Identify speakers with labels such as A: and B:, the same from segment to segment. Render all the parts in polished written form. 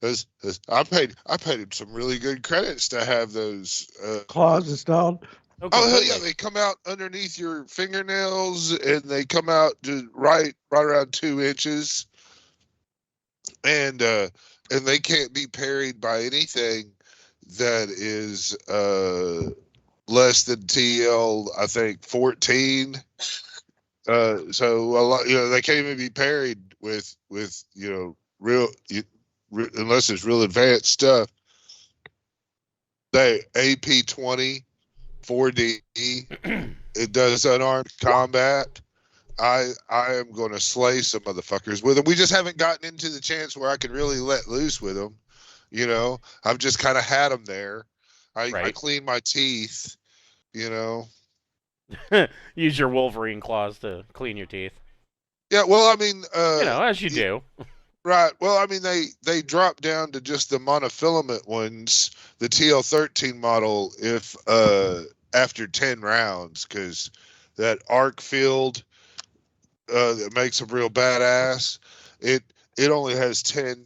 A: I paid him some really good credits to have those.
B: Claws installed.
C: Oh,
A: Oh hell yeah,
C: completely.
A: they come out underneath your fingernails, and they come out to right around 2 inches, and uh, and they can't be parried by anything that is less than TL, I think 14. So a lot, they can't even be parried with real unless it's real advanced stuff. They AP-20 4D. It does unarmed combat. I am going to slay some motherfuckers with them. We just haven't gotten into the chance where I can really let loose with them. I've just kind of had them there. I
C: Right.
A: clean my teeth. You know.
C: Use your Wolverine claws to clean your teeth.
A: Yeah. Well, I mean,
C: As you do.
A: right. Well, I mean, they drop down to just the monofilament ones, the TL13 model, if after 10 rounds, because that arc field that makes them real badass. It it only has ten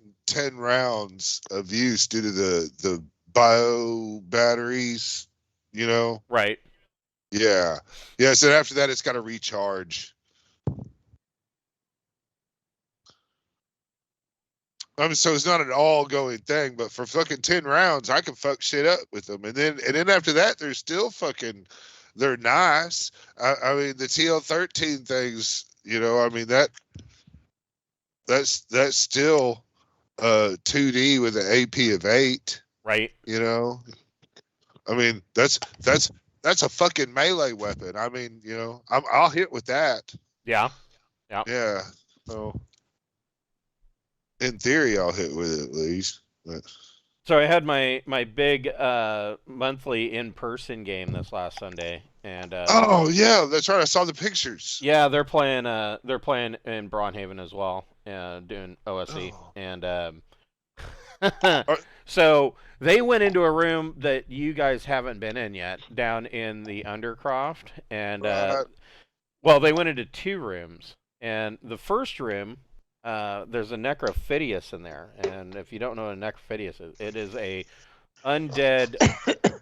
A: rounds of use due to the bio batteries. You know.
C: Right.
A: Yeah. Yeah. So after that, it's got to recharge. I mean, so it's not an all going thing, but for fucking 10 rounds, I can fuck shit up with them, and then after that, they're still fucking, they're nice. I mean, the TL13 things, I mean that's still 2D with an AP of 8.
C: Right.
A: You know, I mean that's a fucking melee weapon. I mean, I'll hit with that.
C: Yeah. Yeah.
A: Yeah. So in theory, I'll hit with it at least. But
C: So I had my big monthly in person game this last Sunday, and
A: oh yeah, that's right. I saw the pictures.
C: yeah, they're playing in Braunhaven as well, doing OSE,
A: Oh,
C: and
A: uh,
C: so they went into a room that you guys haven't been in yet, down in the Undercroft, and
A: right.
C: well, they went into two rooms, and the first room, there's a necrophidius in there, and if you don't know what a necrophidius is, it is a undead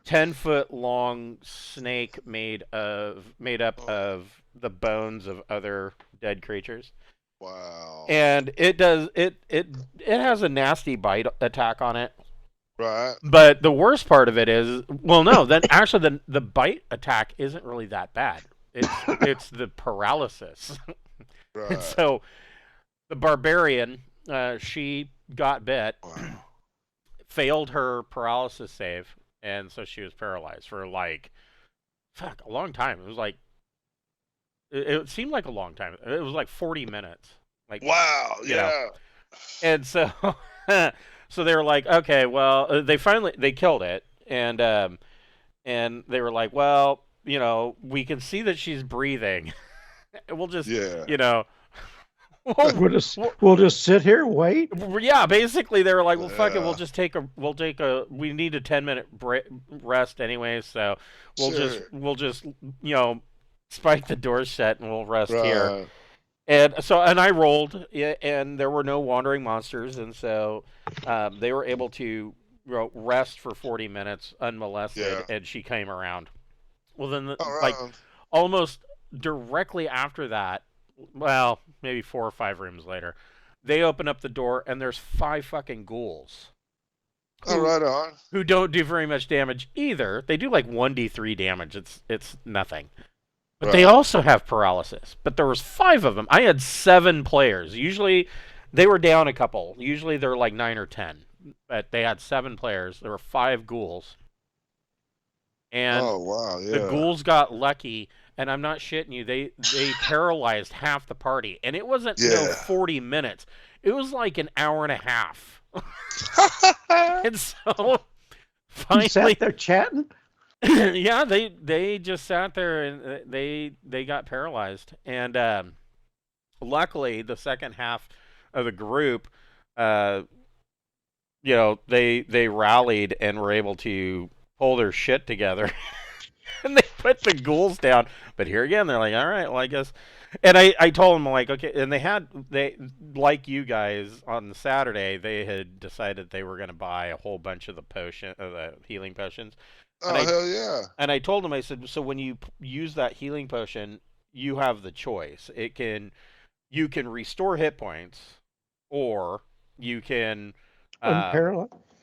C: 10-foot long snake made up of the bones of other dead creatures.
A: Wow.
C: And it has a nasty bite attack on it.
A: Right.
C: But the worst part of it is, well, no, then actually the bite attack isn't really that bad. It's the paralysis. And
A: Right.
C: so the barbarian, she got bit,
A: Wow.
C: failed her paralysis save, and so she was paralyzed for like a long time. It was like it seemed like a long time. It was like 40 minutes. Like,
A: Wow.
C: you know.
A: Yeah.
C: And so so they were like, okay, well, they killed it, and they were like, well, we can see that she's breathing. We'll just,
A: Yeah.
C: you know, we'll,
B: We'll just sit here and wait.
C: yeah, basically they were like, well, fuck it,
A: Yeah.
C: we need a 10-minute rest anyway, so
A: Sure.
C: we'll just, spike the door shut and we'll rest here.
A: Right.
C: And I rolled, and there were no wandering monsters, and so they were able to rest for 40 minutes unmolested,
A: Yeah.
C: and she came around. Well, then,
A: All
C: like,
A: right.
C: almost directly after that, well, maybe 4 or 5 rooms later, they open up the door, and there's 5 fucking ghouls
A: All
C: who
A: right. On.
C: who don't do very much damage either. They do like 1d3 damage. It's nothing. But they
A: Right.
C: also have paralysis. But there was 5 of them. I had 7 players. Usually they were down a couple. Usually they're like 9 or 10. But they had 7 players. There were 5 ghouls. And
A: Oh wow.
C: the
A: Yeah.
C: ghouls got lucky, and I'm not shitting you. They paralyzed half the party. And it wasn't no
A: Yeah.
C: 40 minutes. It was like an hour and a half. And so
B: You sat
C: finally
B: there chatting.
C: yeah, they just sat there and they got paralyzed. And luckily, the second half of the group, uh, they rallied and were able to pull their shit together and they put the ghouls down. But here again, they're like, all right, well, I guess. And I told them, like, okay, and they like you guys on Saturday, they had decided they were going to buy a whole bunch of the healing potions.
A: Oh, hell yeah.
C: And I told them, I said, so when you use that healing potion, you have the choice. You can restore hit points, or you can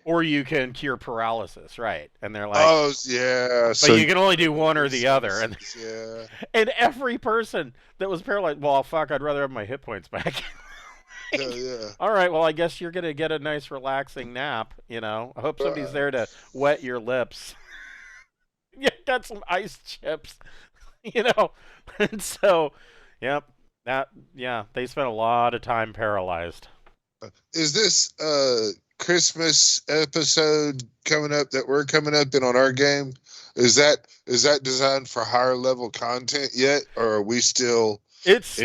C: or you can cure paralysis, right? And they're like,
A: oh, yeah.
C: but you can only do one or the other. And
A: yeah.
C: and every person that was paralyzed, well, fuck, I'd rather have my hit points back.
A: Hell yeah.
C: All right, well, I guess you're gonna get a nice relaxing nap. You know, I hope somebody's there to wet your lips. You got some ice chips, you know, and so, yep, they spent a lot of time paralyzed.
A: Is this Christmas episode coming up that we're coming up in on our game? Is that designed for higher level content yet, or are we still?
C: It's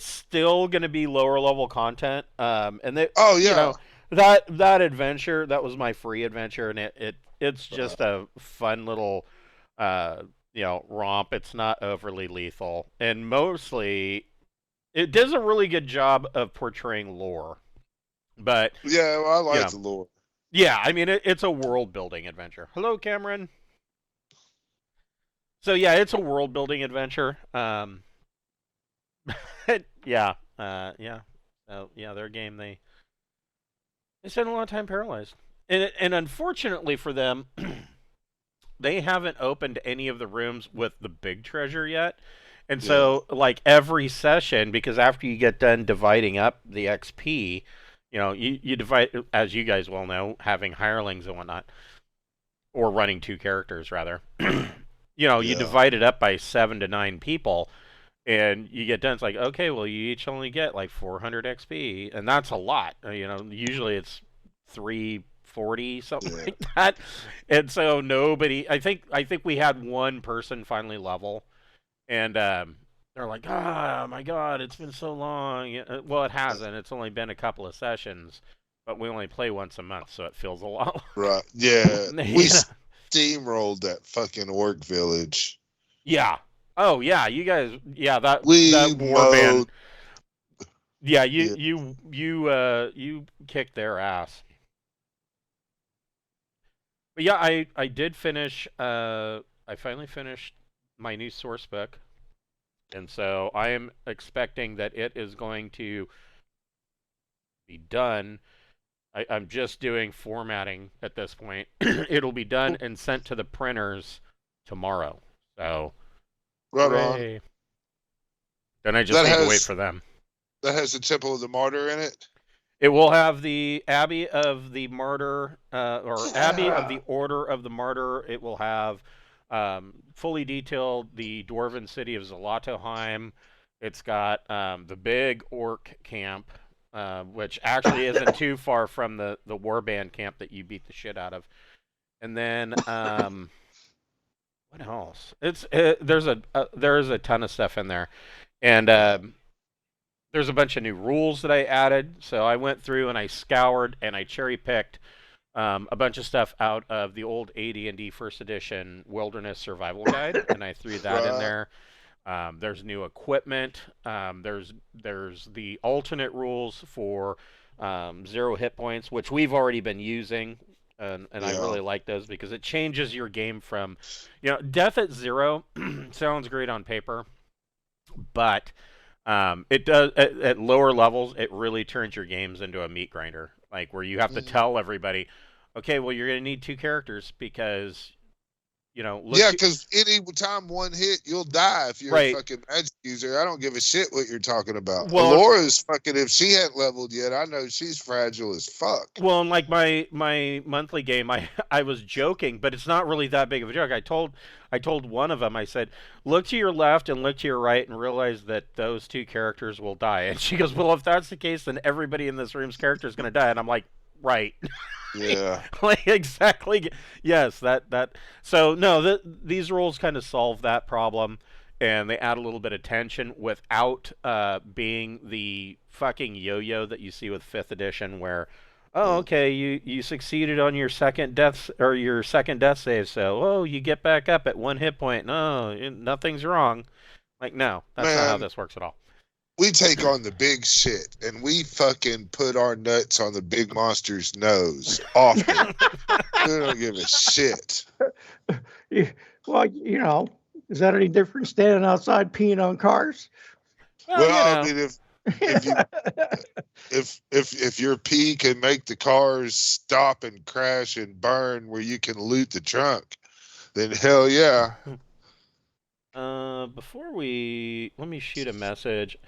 C: still going to be lower level content. And they,
A: oh yeah,
C: you know, that adventure, that was my free adventure, and it's just a fun little romp. It's not overly lethal, and mostly it does a really good job of portraying lore. But
A: yeah, well, I like the lore.
C: Yeah, I mean it's a world building adventure. Hello, Cameron. So yeah, it's a world building adventure. Yeah. So yeah, their game they spend a lot of time paralyzed, and unfortunately for them, they haven't opened any of the rooms with the big treasure yet. And so, like every session, because after you get done dividing up the XP, you know, you divide, as you guys well know, having hirelings and whatnot, or running two characters rather. You know, you divide it up by 7 to 9 people. And you get done, it's like, okay, well, you each only get like 400 XP, and that's a lot. You know, usually it's 340, something like that. And so nobody, I think we had one person finally level, and they're like, oh my god, it's been so long. Well, it hasn't. It's only been a couple of sessions, but we only play once a month, so it feels a lot.
A: Right? Yeah, we steamrolled that fucking orc village.
C: Yeah. Oh yeah, you guys. Yeah, that warband. Yeah, you kicked their ass. But yeah, I did finish. I finally finished my new source book, and so I am expecting that it is going to be done. I'm just doing formatting at this point. It'll be done and sent to the printers tomorrow. So.
A: Right on.
C: Then I just need to wait for them.
A: That has the Temple of the Martyr in it?
C: It will have the Abbey of the Martyr, or Abbey of the Order of the Martyr. It will have fully detailed the Dwarven city of Zlatoheim. It's got the big orc camp, which actually isn't too far from the warband camp that you beat the shit out of. And then... what else? There's a ton of stuff in there, and there's a bunch of new rules that I added. So I went through and I scoured and I cherry picked a bunch of stuff out of the old AD&D First Edition Wilderness Survival Guide, and I threw that in there. There's new equipment. There's the alternate rules for 0 hit points, which we've already been using. And I really like those because it changes your game from, death at 0 sounds great on paper, but it does at lower levels. It really turns your games into a meat grinder, like where you have to tell everybody, okay, well, you're going to need 2 characters because,
A: because any time one hit, you'll die if you're a fucking magic user. I don't give a shit what you're talking about. Well, Alora's fucking, if she hadn't leveled yet, I know she's fragile as fuck.
C: Well, and like my monthly game, I was joking, but it's not really that big of a joke. I told one of them, I said, look to your left and look to your right and realize that those 2 characters will die. And she goes, well, if that's the case, then everybody in this room's character is going to die. And I'm like, right.
A: Yeah.
C: Like exactly. Yes, that. So no, these rules kind of solve that problem, and they add a little bit of tension without being the fucking yo-yo that you see with 5th edition, where Oh, okay. You succeeded on your second death or your second death save. So, oh, you get back up at 1 hit point. No, nothing's wrong. Like, no, that's not how
A: Man,
C: this works at all.
A: we take on the big shit and we fucking put our nuts on the big monster's nose often. We don't give a shit.
B: Well, is that any different standing outside peeing on cars?
C: Well,
A: I mean, if your pee can make the cars stop and crash and burn where you can loot the trunk, then hell yeah.
C: Before let me shoot a message.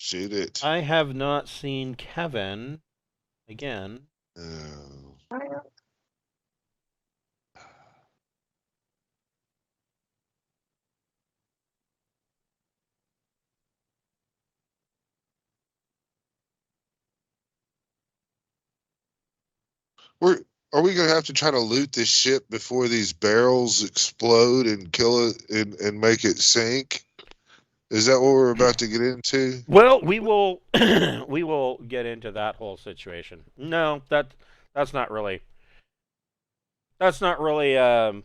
A: Shoot it.
C: I have not seen Kevin again.
A: Are we gonna have to try to loot this ship before these barrels explode and kill it and make it sink? Is that what we're about to get into?
C: Well, we will we will get into that whole situation. No, that's not really that's not really that's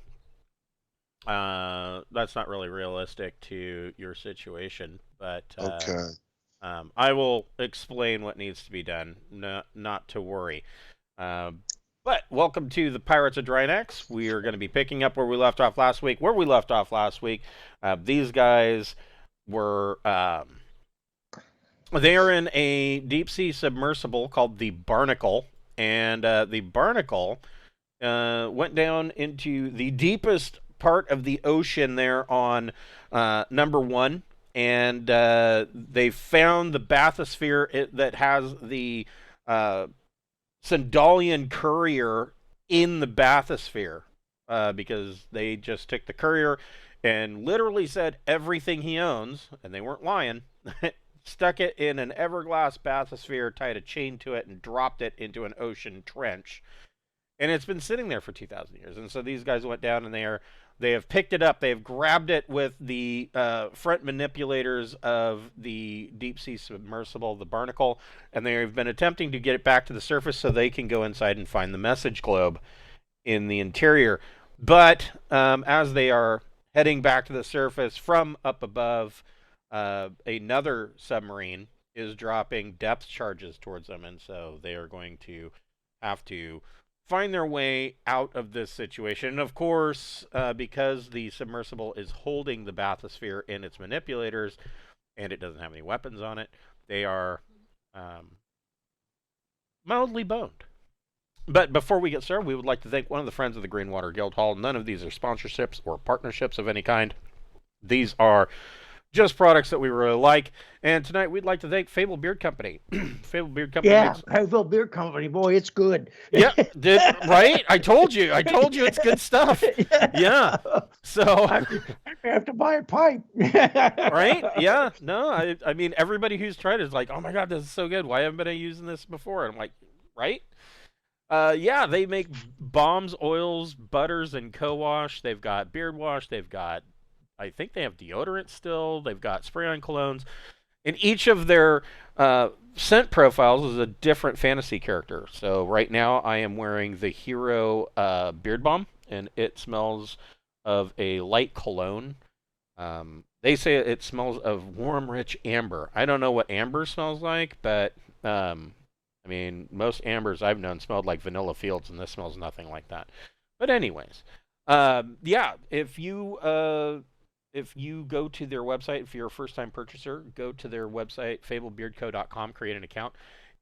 C: not really realistic to your situation, but
A: Okay.
C: I will explain what needs to be done. Not to worry. But welcome to the Pirates of Drinax. We are going to be picking up where we left off last week. These guys were they are in a deep sea submersible called the Barnacle, and the Barnacle went down into the deepest part of the ocean there on number 1, and they found the bathysphere that has the Sandalian courier in the bathysphere because they just took the courier and literally said everything he owns, and they weren't lying, stuck it in an Everglass bathysphere, tied a chain to it, and dropped it into an ocean trench. And it's been sitting there for 2,000 years. And so these guys went down and they have picked it up. They have grabbed it with the front manipulators of the deep sea submersible, the Barnacle, and they have been attempting to get it back to the surface so they can go inside and find the message globe in the interior. But as they are heading back to the surface from up above, another submarine is dropping depth charges towards them, and so they are going to have to find their way out of this situation. And of course, because the submersible is holding the bathysphere in its manipulators and it doesn't have any weapons on it, they are mildly boned. But before we get started, we would like to thank one of the friends of the Greenwater Guildhall. None of these are sponsorships or partnerships of any kind. These are just products that we really like. And tonight we'd like to thank Fable Beard Company. Fable Beard Company.
B: Yeah, Fable Beard Company. Boy, it's good.
C: Yeah, right? I told you it's good stuff. Yeah. So
B: I have to buy a pipe.
C: right? Yeah. No, I mean, everybody who's tried it is like, oh my God, this is so good. Why haven't I using this before? And I'm like, right? Yeah, they make balms, oils, butters, and co-wash. They've got beard wash. I think they have deodorant still. They've got spray-on colognes. And each of their scent profiles is a different fantasy character. So right now I am wearing the Hero Beard Balm, and it smells of a light cologne. They say it smells of warm, rich amber. I don't know what amber smells like, but I mean, most ambers I've known smelled like vanilla fields, and this smells nothing like that. But anyways, yeah, if you go to their website, if you're a first-time purchaser, go to their website, fablebeardco.com, create an account,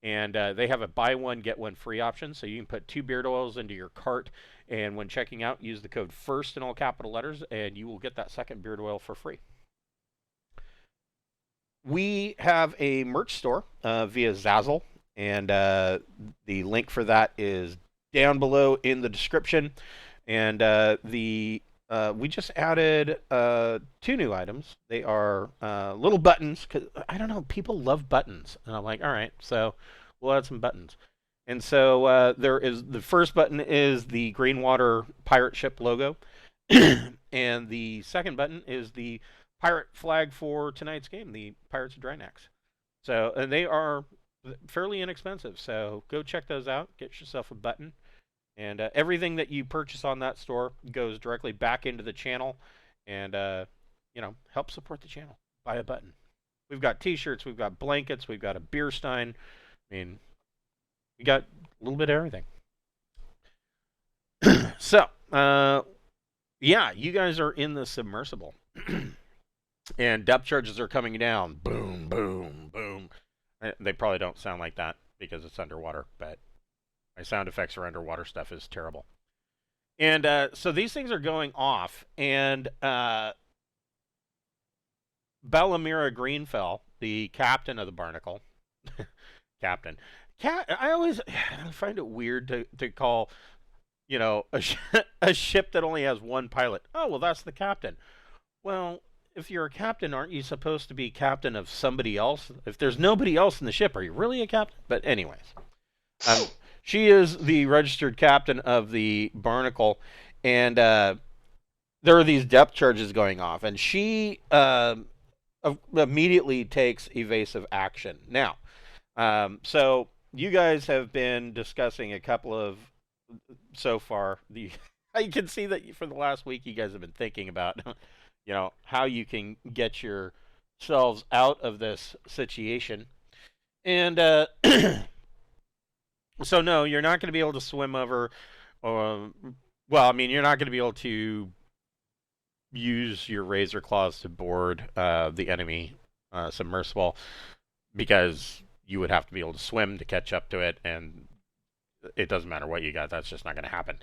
C: and they have a buy one, get one free option, so you can put 2 beard oils into your cart, and when checking out, use the code FIRST in all capital letters, and you will get that second beard oil for free. We have a merch store via Zazzle, and the link for that is down below in the description, and we just added 2 new items. They are little buttons, because I don't know, people love buttons. And I'm like, all right, so we'll add some buttons. And so the first button is the Greenwater pirate ship logo. And the second button is the pirate flag for tonight's game, the Pirates of Drinax. So, and they are fairly inexpensive. So go check those out. Get yourself a button. And everything that you purchase on that store goes directly back into the channel and, help support the channel. Buy a button. We've got T-shirts. We've got blankets. We've got a beer stein. I mean, we got a little bit of everything. So, you guys are in the submersible. And depth charges are coming down. Boom, boom, boom. They probably don't sound like that because it's underwater, but my sound effects for underwater stuff is terrible. And so these things are going off, and Bellamira Greenfell, the captain of the Barnacle, I find it weird to call, a ship that only has one pilot. Oh, well, that's the captain. Well, if you're a captain, aren't you supposed to be captain of somebody else? If there's nobody else in the ship, are you really a captain? But anyways, she is the registered captain of the Barnacle, and there are these depth charges going off, and she immediately takes evasive action. Now, so you guys have been discussing a couple of, so far, I can see that for the last week you guys have been thinking about how you can get yourselves out of this situation. And so no, you're not going to be able to swim over, you're not going to be able to use your razor claws to board the enemy submersible, because you would have to be able to swim to catch up to it, and it doesn't matter what you got, that's just not going to happen.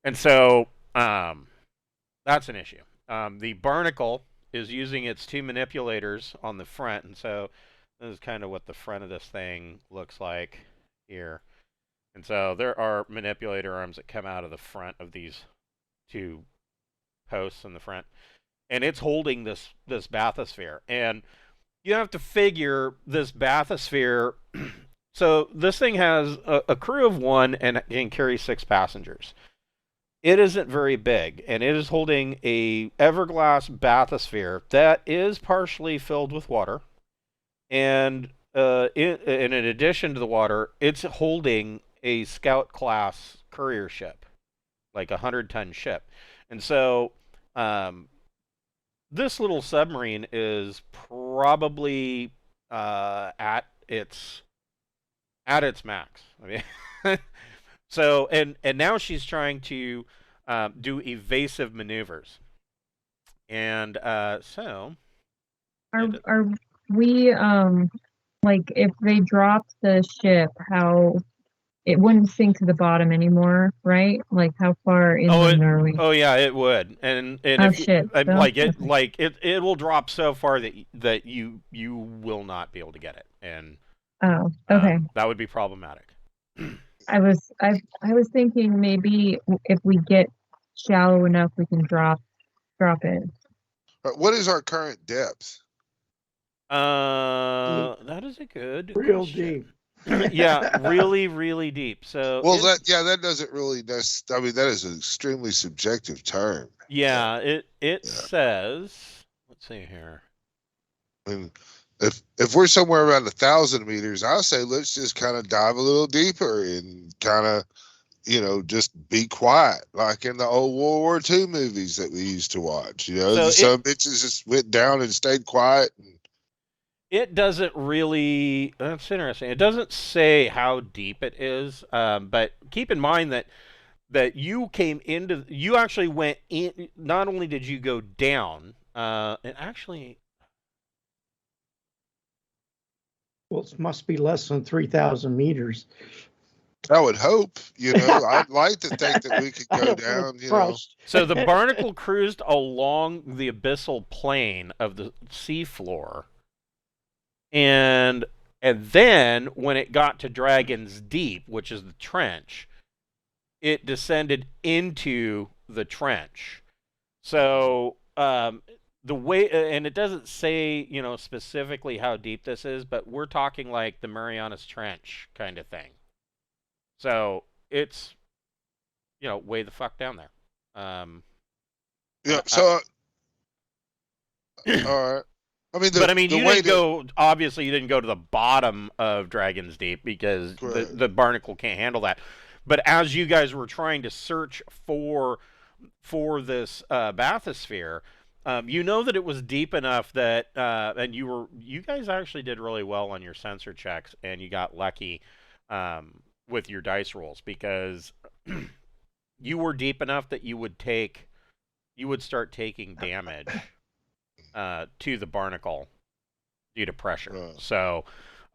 C: And so that's an issue. The Barnacle is using its two manipulators on the front, and so this is kind of what the front of this thing looks like here. And so there are manipulator arms that come out of the front of these two posts in the front, and it's holding this bathysphere. And you have to figure this bathysphere. So this thing has a crew of one and can carry 6 passengers. It isn't very big, and it is holding a Everglass bathysphere that is partially filled with water. And in addition to the water, it's holding a Scout class courier ship, like a 100-ton ship. And so this little submarine is probably at its max. I mean, so and now she's trying to do evasive maneuvers, and so
D: are we like, if they dropped the ship, how it wouldn't sink to the bottom anymore, right? Like, how far inland are we?
C: Oh yeah, it would, and if
D: shit, so?
C: it will drop so far that you will not be able to get it, and
D: okay,
C: that would be problematic.
D: I was thinking maybe if we get shallow enough, we can drop it.
A: What is our current depth?
C: That is a good
B: Real
C: question.
B: deep.
C: Yeah, really, really deep. So
A: that doesn't really. I mean, that is an extremely subjective term.
C: Yeah, it says. Let's see here.
A: I mean, if we're somewhere around 1,000 meters, I say let's just kind of dive a little deeper and kind of, just be quiet, like in the old World War II movies that we used to watch. Some bitches just went down and stayed quiet.
C: It doesn't really. That's interesting. It doesn't say how deep it is, but keep in mind that you actually went in. Not only did you go down, and actually.
B: Well, it must be less than 3,000 meters.
A: I would hope, I'd like to think that we could go down,
C: So the Barnacle cruised along the abyssal plane of the seafloor. And then when it got to Dragon's Deep, which is the trench, it descended into the trench. So the way, and it doesn't say, specifically how deep this is, but we're talking like the Marianas Trench kind of thing. So it's, way the fuck down there.
A: Yeah. So, all right. I mean,
C: But I mean,
A: the
C: you
A: way
C: didn't go. Obviously, you didn't go to the bottom of Dragon's Deep because
A: Correct.
C: the barnacle can't handle that. But as you guys were trying to search for this bathysphere, you know that it was deep enough that, and you guys actually did really well on your sensor checks, and you got lucky with your dice rolls because you were deep enough that you would start taking damage to the barnacle due to pressure.
A: Right.
C: So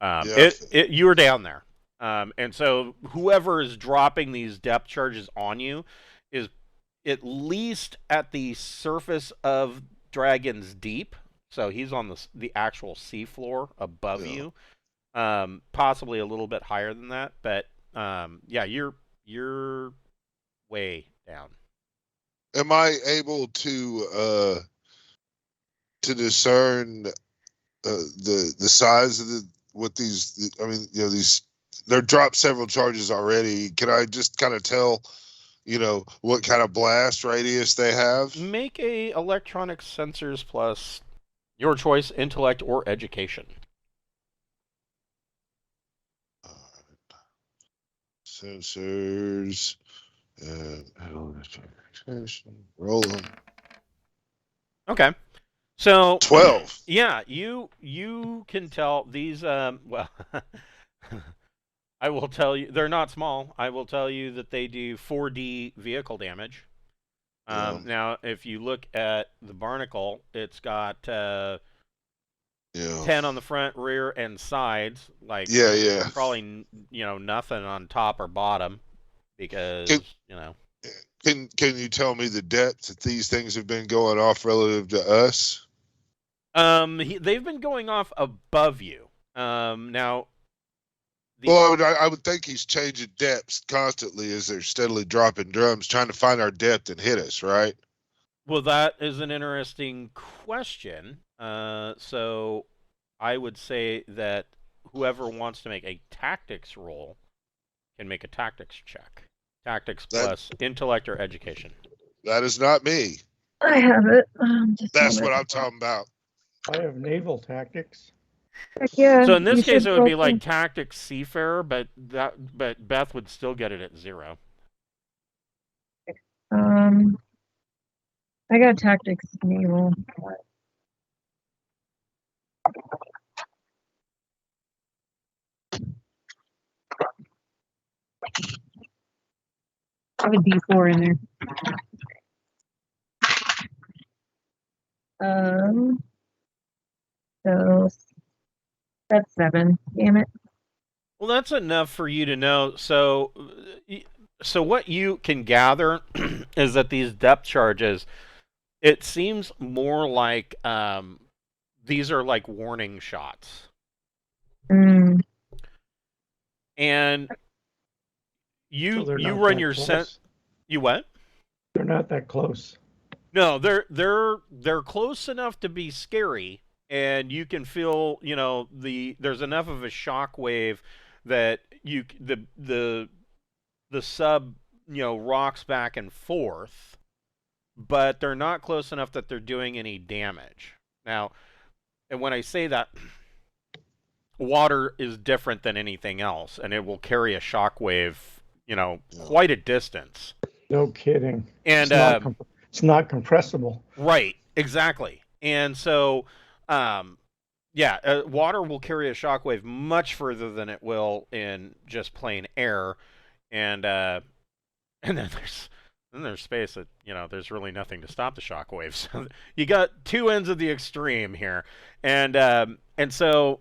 A: Yeah.
C: you were down there. And so whoever is dropping these depth charges on you is at least at the surface of Dragon's Deep. So he's on the actual seafloor above you. Possibly a little bit higher than that, but yeah, you're way down.
A: Am I able to discern the size of these? I mean, they're dropped several charges already. Can I just kind of tell, what kind of blast radius they have?
C: Make a electronic sensors plus your choice, intellect or education.
A: Sensors and roll them.
C: Okay. So
A: 12.
C: Yeah, you can tell these. Well, I will tell you they're not small. I will tell you that they do 4D vehicle damage. Now, if you look at the barnacle, it's got 10 on the front, rear, and sides. Like probably nothing on top or bottom because
A: Can you tell me the depth that these things have been going off relative to us?
C: They've been going off above you. Now.
A: I would think he's changing depths constantly as they're steadily dropping drums, trying to find our depth and hit us, right?
C: Well, that is an interesting question. So I would say that whoever wants to make a tactics roll can make a tactics check. Tactics plus intellect or education.
A: That is not me.
D: I have it.
A: That's what I'm talking about.
B: I have naval tactics.
D: Heck yeah.
C: So in this case, it would be like tactics seafarer, but Beth would still get it at 0.
D: I got tactics naval. I have a D4 in there. So that's 7. Damn it.
C: Well, that's enough for you to know. So what you can gather is that these depth charges, it seems more like these are like warning shots.
D: Mm.
C: And you run your sense. You what?
B: They're not that close.
C: No, they're close enough to be scary, and you can feel there's enough of a shock wave that the sub rocks back and forth, but they're not close enough that they're doing any damage. Now, and when I say that, water is different than anything else, and it will carry a shock wave, quite a distance.
B: No kidding.
C: And
B: it's not compressible.
C: Right, exactly. And so, water will carry a shock wave much further than it will in just plain air, and then there's space that there's really nothing to stop the shock waves. So you got two ends of the extreme here, and so.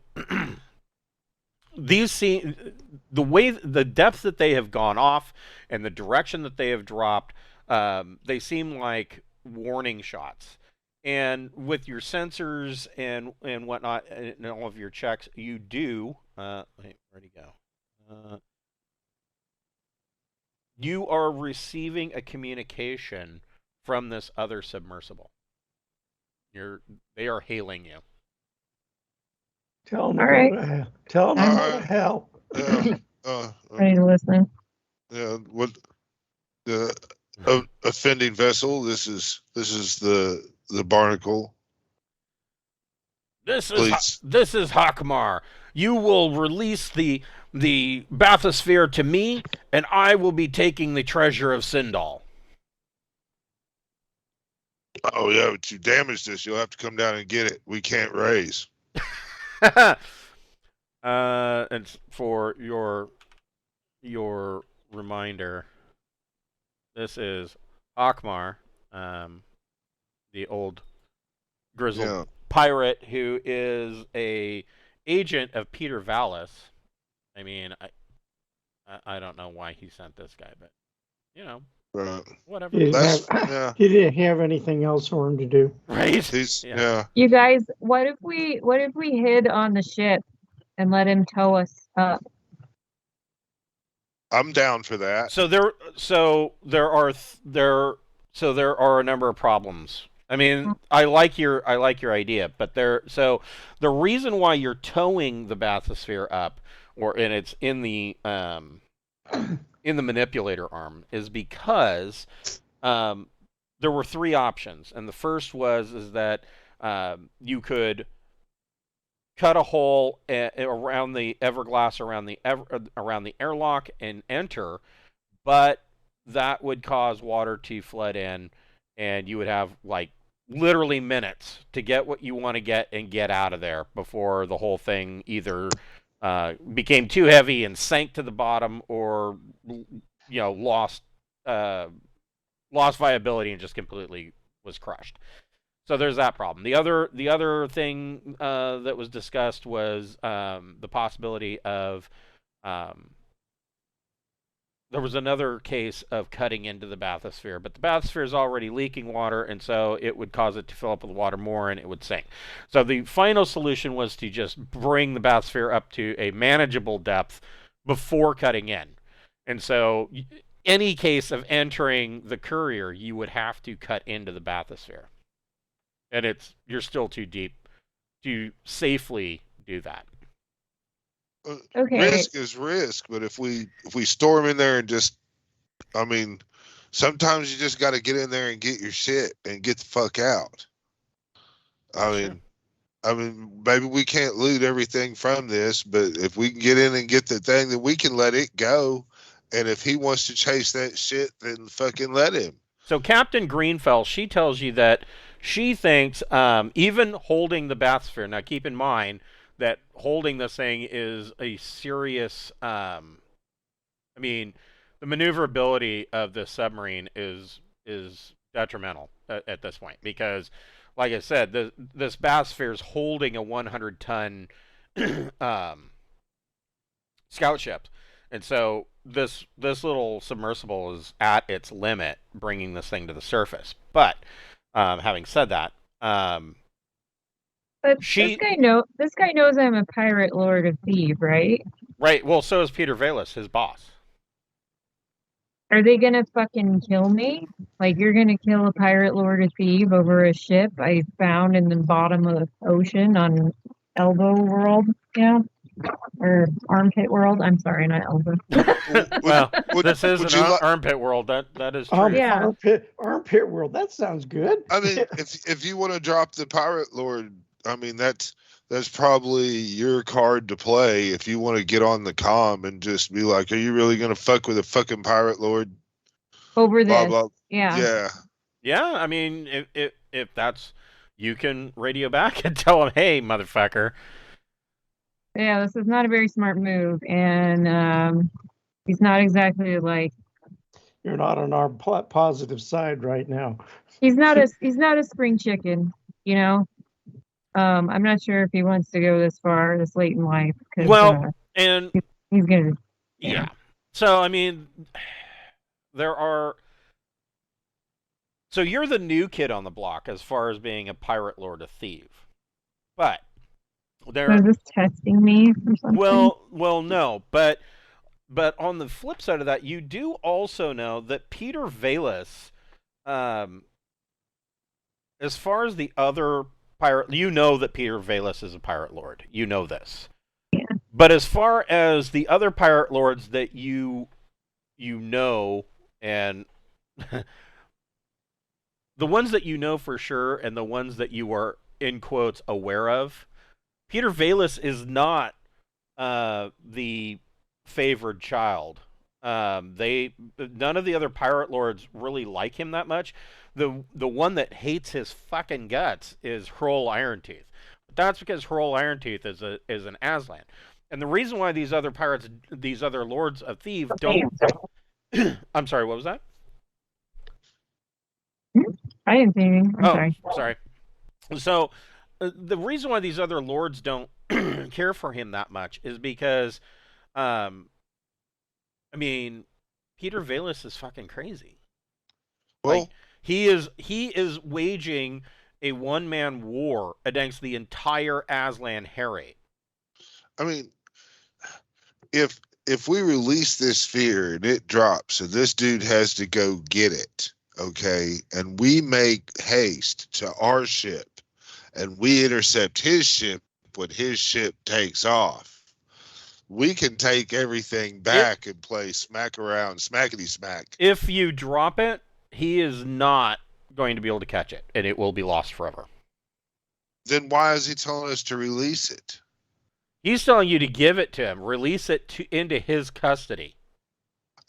C: The depth that they have gone off and the direction that they have dropped, they seem like warning shots. And with your sensors and whatnot and all of your checks, you do. Wait, where'd he go? You are receiving a communication from this other submersible. They are hailing you.
B: Tell them
D: All right.
B: to go to hell. Tell them to go to hell.
D: Ready to listen.
A: Yeah. What the offending vessel? This is the barnacle. Please.
C: This is Hockmar. You will release the bathysphere to me, and I will be taking the treasure of Sindal.
A: Oh yeah, but you damaged us. You'll have to come down and get it. We can't raise.
C: And for your reminder, this is Hockmar, the old grizzled pirate who is a agent of Petyr Vallis. I mean, I don't know why he sent this guy, but whatever.
B: He didn't have anything else for him to do.
C: Right?
D: You guys, what if we hid on the ship and let him tow us up?
A: I'm down for that.
C: So there are a number of problems. I mean, I like your idea, but the reason why you're towing the bathysphere up, and it's in the manipulator arm, is because there were three options, and the first is that you could cut a hole around the everglass around the airlock and enter, but that would cause water to flood in, and you would have like literally minutes to get what you want to get and get out of there before the whole thing either became too heavy and sank to the bottom, or lost viability and just completely was crushed. So there's that problem. The other thing that was discussed was the possibility of there was another case of cutting into the bathysphere, but the bathysphere is already leaking water, and so it would cause it to fill up with water more, and it would sink. So the final solution was to just bring the bathysphere up to a manageable depth before cutting in. And so any case of entering the courier, you would have to cut into the bathysphere. And you're still too deep to safely do that.
D: Okay.
A: Risk is risk, but if we storm in there and sometimes you just got to get in there and get your shit and get the fuck out. I mean, maybe we can't loot everything from this, but if we can get in and get the thing, then we can let it go. And if he wants to chase that shit, then fucking let him.
C: So Captain Greenfell, she tells you that she thinks even holding the bathysphere, now keep in mind that holding this thing is a serious, the maneuverability of this submarine is detrimental at this point, because, like I said, this bathysphere is holding a 100-ton scout ship, and so this little submersible is at its limit, bringing this thing to the surface. But having said that,
D: but this guy knows I'm a pirate lord of thieves, right?
C: Right. Well, so is Petyr Vallis, his boss.
D: Are they gonna fucking kill me? Like, you're gonna kill a pirate lord of thieves over a ship I found in the bottom of the ocean on Elbow World? Yeah. Or Armpit World. I'm sorry, not Elbow.
C: Well, this is an armpit world. That is true.
D: Yeah.
B: Armpit World. That sounds good.
A: I mean, if you want to drop the pirate lord, I mean that's probably your card to play. If you want to get on the comm and just be like, "Are you really gonna fuck with a fucking pirate lord
D: over this?"
A: Blah, blah.
D: Yeah.
C: Yeah. I mean, if that's, you can radio back and tell him, "Hey, motherfucker."
D: Yeah, this is not a very smart move, and he's not exactly like.
B: You're not on our positive side right now.
D: He's not a spring chicken, you know. I'm not sure if he wants to go this far this late in life.
C: Well, and
D: he's gonna.
C: Yeah. So I mean, So you're the new kid on the block as far as being a pirate lord of thief, but.
D: Is this testing me or something?
C: Well, no, but on the flip side of that, you do also know that Petyr Vallis, as far as the other pirate, you know that Petyr Vallis is a pirate lord. You know this.
D: Yeah.
C: But as far as the other pirate lords that you know, and the ones that you know for sure, and the ones that you are in quotes aware of. Petyr Vallis is not the favored child. None of the other pirate lords really like him that much. The one that hates his fucking guts is Hrol Irontooth. But that's because Hrol Irontooth is an Aslan. And the reason why these other pirates, these other lords of Thieves don't... I'm sorry, what was that?
D: I didn't see anything. I'm
C: sorry. So, the reason why these other lords don't care for him that much is because, I mean, Petyr Vallis is fucking crazy.
A: Well,
C: like, he is waging a one-man war against the entire Aslan Harate.
A: I mean, if we release this sphere and it drops and this dude has to go get it, okay, and we make haste to our ship and we intercept his ship when his ship takes off, we can take everything back and play smack around, smackety smack.
C: If you drop it, he is not going to be able to catch it, and it will be lost forever.
A: Then why is he telling us to release it?
C: He's telling you to give it to him, release it into his custody.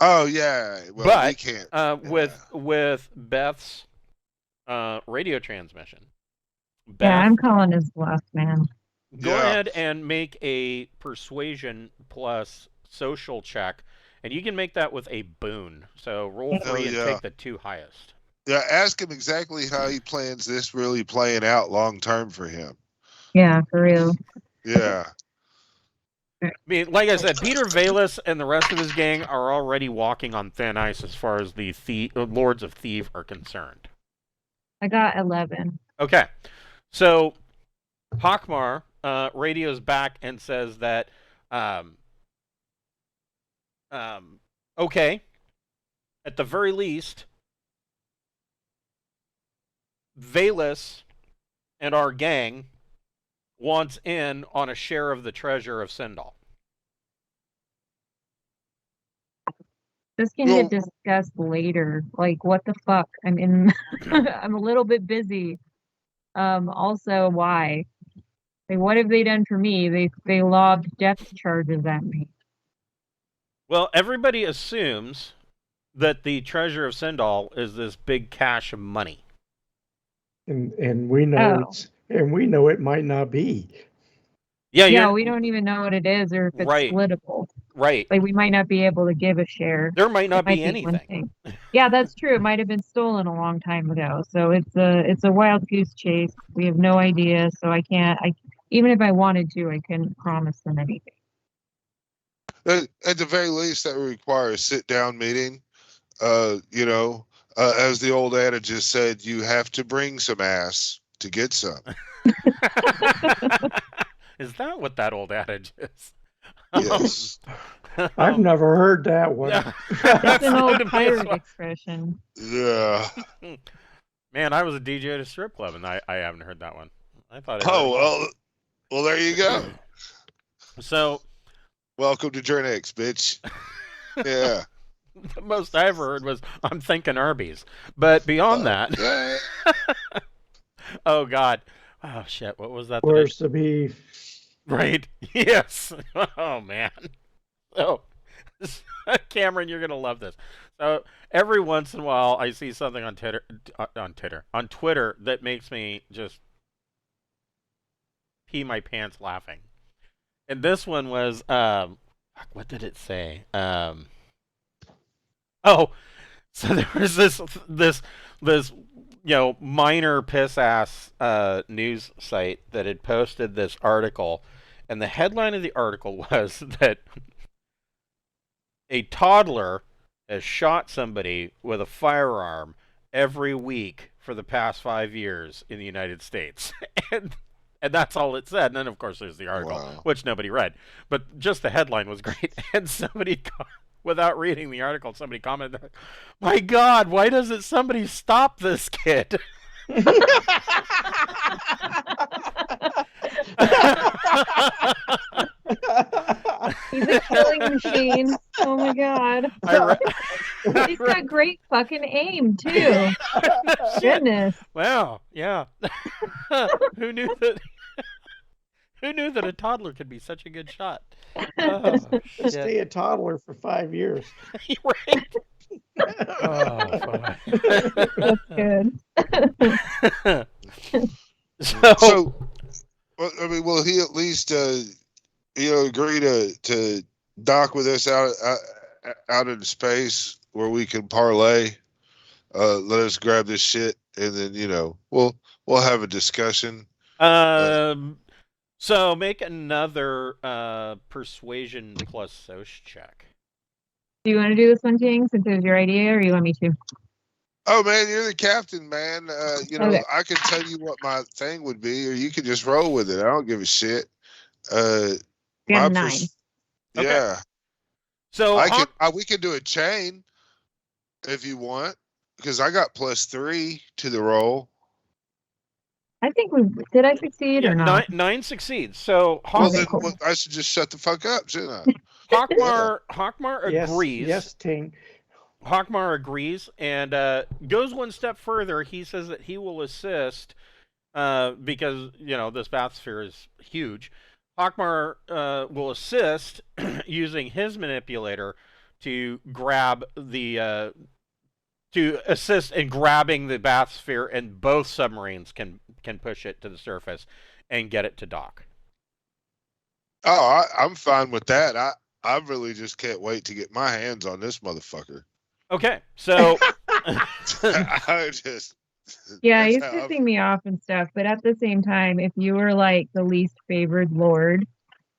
A: Oh yeah, well,
C: but
A: we can't.
C: With Beth's radio transmission.
D: Beth, yeah, I'm calling his bluff, man.
C: Go ahead and make a persuasion plus social check, and you can make that with a boon. So roll 3 and take the 2 highest.
A: Yeah, ask him exactly how he plans this really playing out long term for him.
D: Yeah, for real.
A: Yeah.
C: I mean, like I said, Petyr Vallis and the rest of his gang are already walking on thin ice as far as the Lords of Thieves are concerned.
D: I got 11.
C: Okay. So, Hockmar radios back and says that, okay, at the very least, Vallis and our gang wants in on a share of the treasure of Sindal.
D: This can get discussed later. Like, what the fuck? I'm a little bit busy. Also, why? Like, what have they done for me? They lobbed death charges at me.
C: Well, everybody assumes that the treasure of Sindal is this big cache of money.
B: And we know we know it might not be.
C: Yeah,
D: we don't even know what it is or if it's splittable.
C: Right.
D: Like, we might not be able to give a share.
C: There might not be anything.
D: Yeah, that's true. It might have been stolen a long time ago. So it's a wild goose chase. We have no idea. So I even if I wanted to, I couldn't promise them anything.
A: At the very least, that would require a sit-down meeting. As the old adage has said, you have to bring some ass to get some.
C: Is that what that old adage is?
A: Yes.
B: I've never heard that one.
D: That's an old pirate expression.
A: Yeah.
C: Man, I was a DJ at a strip club, and I haven't heard that one. I thought.
A: Well, there you go.
C: So,
A: welcome to Drinax, bitch. Yeah.
C: The most I ever heard was, I'm thinking Arby's. But beyond that... Oh, God. Oh, shit. What was that?
B: Where's the beef?
C: Right. Yes. Oh, man. So, Cameron, you're going to love this. So, every once in a while, I see something on Twitter that makes me just pee my pants laughing. And this one was, what did it say? Oh, so there was this minor piss ass news site that had posted this article, and the headline of the article was that a toddler has shot somebody with a firearm every week for the past 5 years in the United States. And that's all it said. And then, of course, there's the article, which nobody read. But just the headline was great. And somebody, without reading the article, somebody commented, "My God, why doesn't somebody stop this kid?"
D: He's a killing machine. Oh my God. He's got great fucking aim too. Goodness.
C: Wow. Yeah. Who knew that? Who knew that a toddler could be such a good shot?
B: Just
C: Shit.
B: stay a toddler for 5 years.
C: Right. Oh, fuck.
D: That's good.
A: So, well, I mean, will he at least, agree to dock with us out in space where we can parlay? Let us grab this shit, and then we'll have a discussion.
C: So make another persuasion plus soc check.
D: Do you want to do this one, Ting, since it was your idea, or you want me to?
A: Oh man, you're the captain, man.
D: Okay.
A: I can tell you what my thing would be, or you can just roll with it. I don't give a shit.
D: We
A: My
D: have 9.
C: Okay.
A: Yeah,
C: So
A: we can do a chain if you want, because I got +3 to the roll.
D: I think did I succeed
C: yeah,
D: or not?
C: nine succeeds. So
A: Well,
D: Okay,
A: then
D: cool.
A: I should just shut the fuck up, shouldn't I?
C: Hockmar
B: Yes,
C: agrees.
B: yes, Ting.
C: Hockmar agrees and goes one step further. He says that he will assist because this bathysphere is huge. Hockmar will assist using his manipulator to grab to assist in grabbing the bathysphere, and both submarines can push it to the surface and get it to dock.
A: Oh, I'm fine with that. I really just can't wait to get my hands on this motherfucker.
C: Okay, so
A: I just
D: Yeah,
A: that's
D: he's
A: how
D: pissing me off and stuff, but at the same time, if you were like the least favored lord,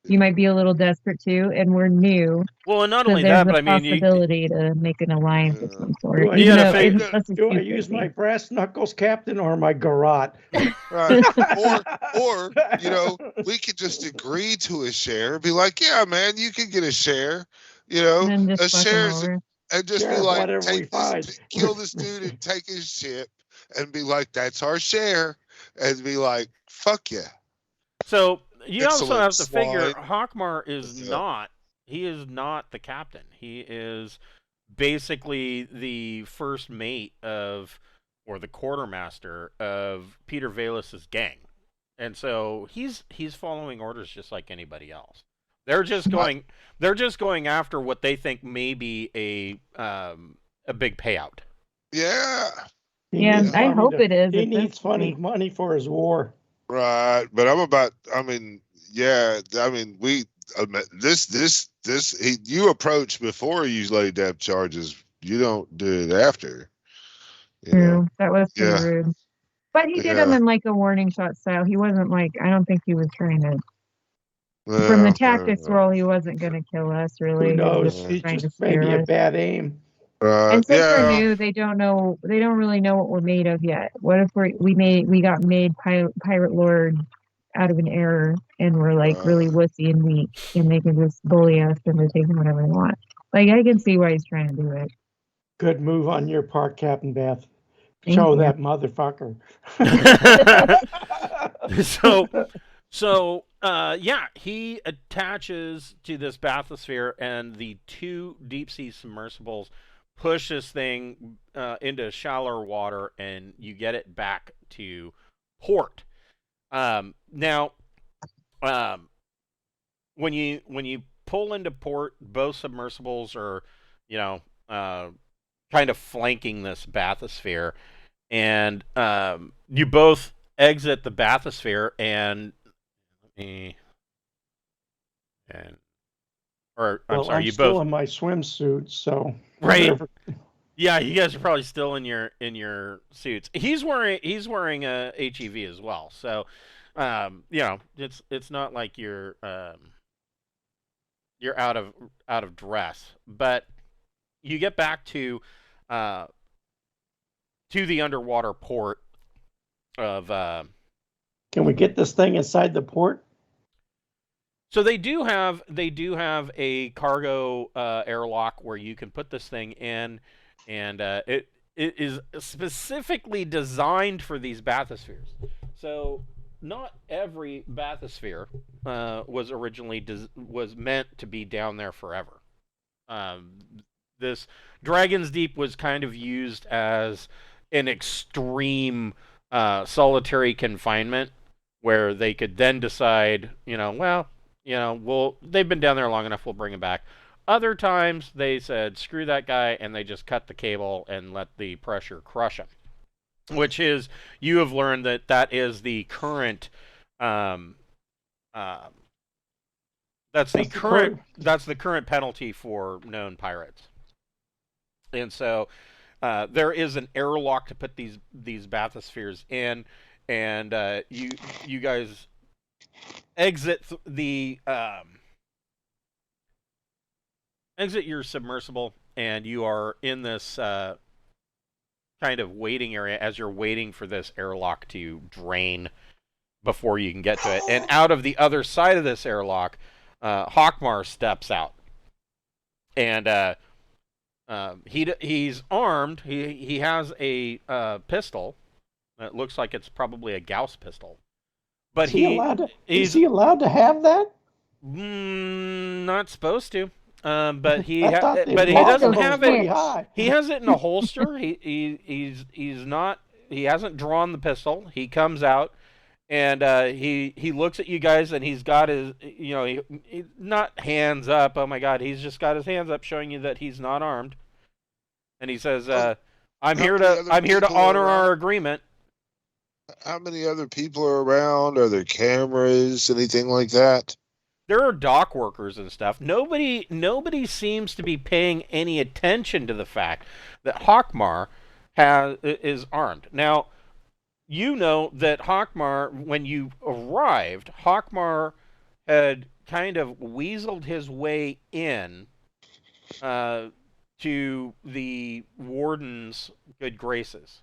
D: you might be a little desperate too, and we're new,
C: well, and not
D: so
C: only
D: there's
C: that,
D: the
C: but I mean,
D: possibility to make an alliance of some sort.
B: Do I
C: You
D: Even
C: gotta
D: though
C: figure-
D: unless it's
B: Do I
D: too
B: use
D: crazy.
B: my brass knuckles, Captain, or my garrote?
A: right. Or we could just agree to a share. Be like, yeah, man, you can get a share.
D: and then
A: A
D: just fuck him
A: share
D: over.
A: and just
B: Share
A: be
B: of
A: like,
B: whatever we find.
A: kill this dude and take his ship, and be like, that's our share, and be like, fuck yeah.
C: So you also
A: Excellent,
C: have to figure
A: swine.
C: Hockmar is
A: Yeah.
C: not. He is not the captain. He is basically the first mate of, or the quartermaster of Petyr Vallis's gang, and so he's following orders just like anybody else. They're just going. They're just going after what they think may be a big payout.
A: Yeah.
B: He
D: Yeah,
B: needs
D: I
B: money
D: hope it is
B: He
D: at this
B: needs funny
D: point.
B: money for his war.
A: Right, but you approach before you lay down charges. You don't do it after.
D: True. That was pretty
A: Yeah.
D: rude. But he did them in like a warning shot style. He wasn't like, I don't think he was trying to. From the tactics roll, he wasn't going to kill us, really.
B: Who
D: He was
B: knows?
D: just
B: He's
D: trying to
B: just maybe
D: scare
B: a
D: us.
B: bad aim.
D: And since
A: yeah.
D: we're new, they don't really know what we're made of yet. What if we got made pirate lord out of an error, and we're like really wussy and weak, and they can just bully us into taking whatever they want. Like, I can see why he's trying to do it.
B: Good move on your part, Captain Beth.
D: Thank
B: Show
D: you.
B: that motherfucker.
C: So he attaches to this bathysphere, and the 2 deep sea submersibles push this thing into shallower water, and you get it back to port. Now, when you pull into port, both submersibles are, kind of flanking this bathysphere, and you both exit the bathysphere, and I'm sorry, you
B: still
C: both
B: in my swimsuit, so
C: right.
B: whatever.
C: Yeah, you guys are probably still in your suits. He's wearing a HEV as well, so it's not like you're out of dress, but you get back to the underwater port of.
B: Can we get this thing inside the port?
C: So they do have a cargo airlock where you can put this thing in, and it is specifically designed for these bathyspheres. So not every bathysphere was originally was meant to be down there forever. This Dragon's Deep was kind of used as an extreme solitary confinement where they could then decide, they've been down there long enough, we'll bring them back. Other times they said, screw that guy, and they just cut the cable and let the pressure crush him. Which is, you have learned that is the current, that's the current penalty for known pirates. And so there is an airlock to put these bathyspheres in, and you guys exit exit your submersible, and you are in this kind of waiting area as you're waiting for this airlock to drain before you can get to it. And out of the other side of this airlock, Hockmar steps out, and he's armed. He has a pistol. It looks like it's probably a Gauss pistol. But
B: is he allowed to have that?
C: Not supposed to. But he
B: doesn't have it.
C: He has it in a holster. He's not. He hasn't drawn the pistol. He comes out, and he looks at you guys, and he's got his he's not hands up. Oh my God, he's just got his hands up, showing you that he's not armed. And he says, "I'm here to honor our agreement."
A: How many other people are around? Are there cameras, anything like that?
C: There are dock workers and stuff. Nobody seems to be paying any attention to the fact that Hockmar is armed. Now, you know that Hockmar, when you arrived, Hockmar had kind of weaseled his way in to the warden's good graces.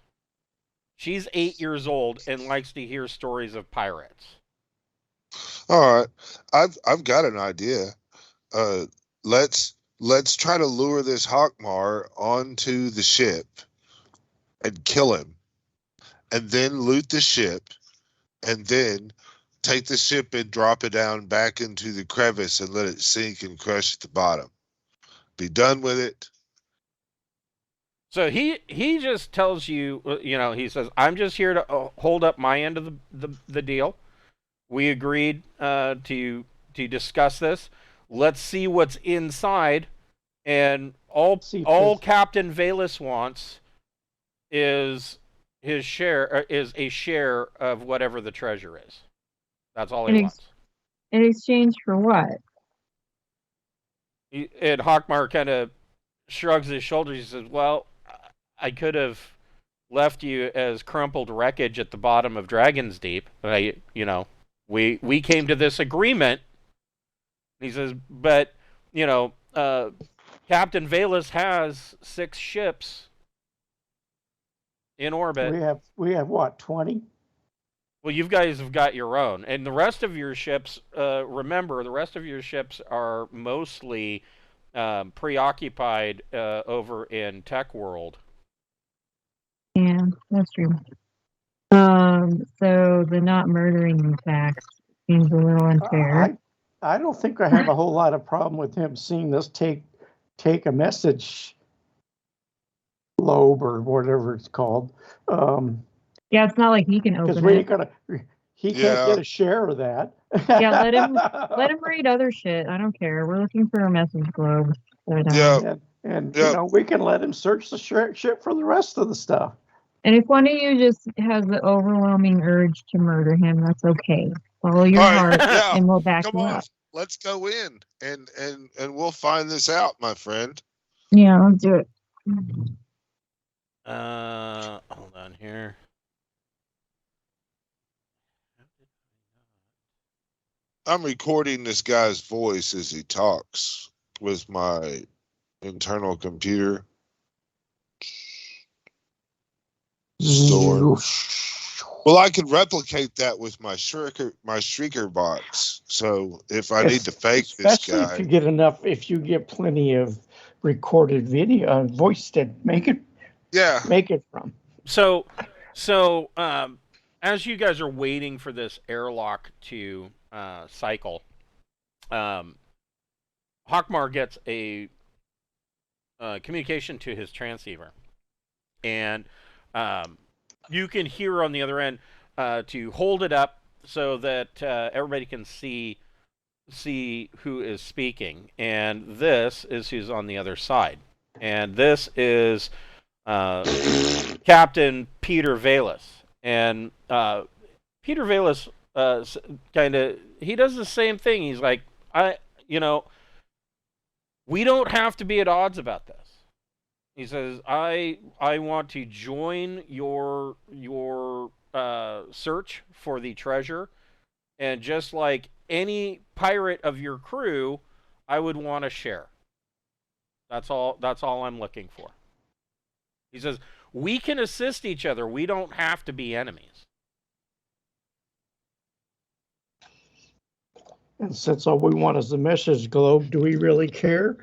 C: She's 8 years old and likes to hear stories of pirates.
A: All right, I've got an idea. Let's try to lure this Hockmar onto the ship and kill him, and then loot the ship, and then take the ship and drop it down back into the crevice and let it sink and crush at the bottom. Be done with it.
C: So he just tells you, he says, "I'm just here to hold up my end of the deal. We agreed to discuss this. Let's see what's inside, and all Captain Vallis wants is his share, is a share of whatever the treasure is. That's all he wants."
D: In exchange for what?
C: And Hockmar kind of shrugs his shoulders. He says, "Well, I could have left you as crumpled wreckage at the bottom of Dragon's Deep. We came to this agreement." He says, "But, Captain Vallis has 6 ships in orbit."
B: We have what, 20?
C: Well, you guys have got your own. And the rest of your ships, remember, the rest of your ships are mostly preoccupied over in Tech World.
D: Yeah, that's true. So the not murdering the tax seems a little unfair.
B: I don't think I have a whole lot of problem with him seeing us take a message globe or whatever it's called.
D: Yeah, it's not like he can open it.
B: He can't get a share of that.
D: Yeah, let him read other shit. I don't care. We're looking for a message globe.
B: And we can let him search the ship for the rest of the stuff.
D: And if one of you just has the overwhelming urge to murder him, that's okay. Follow your heart, and we'll back you up.
A: Let's go in and we'll find this out, my friend.
D: Yeah, let's do it.
C: Hold on here.
A: I'm recording this guy's voice as he talks with my internal computer. Stored. Well, I could replicate that with my shrieker box. So if I need to fake this guy,
B: if you get enough, if you get plenty of recorded video, voice to make it from.
C: So, as you guys are waiting for this airlock to cycle, Hockmar gets a communication to his transceiver, and you can hear on the other end to hold it up so that everybody can see who is speaking, and this is who's on the other side, and this is Captain Petyr Vallis, and Petyr Vallis he does the same thing. He's like, we don't have to be at odds about this. He says, I want to join your search for the treasure, and just like any pirate of your crew, I would want to share. That's all I'm looking for. He says, we can assist each other. We don't have to be enemies.
B: And since all we want is the message globe, do we really care?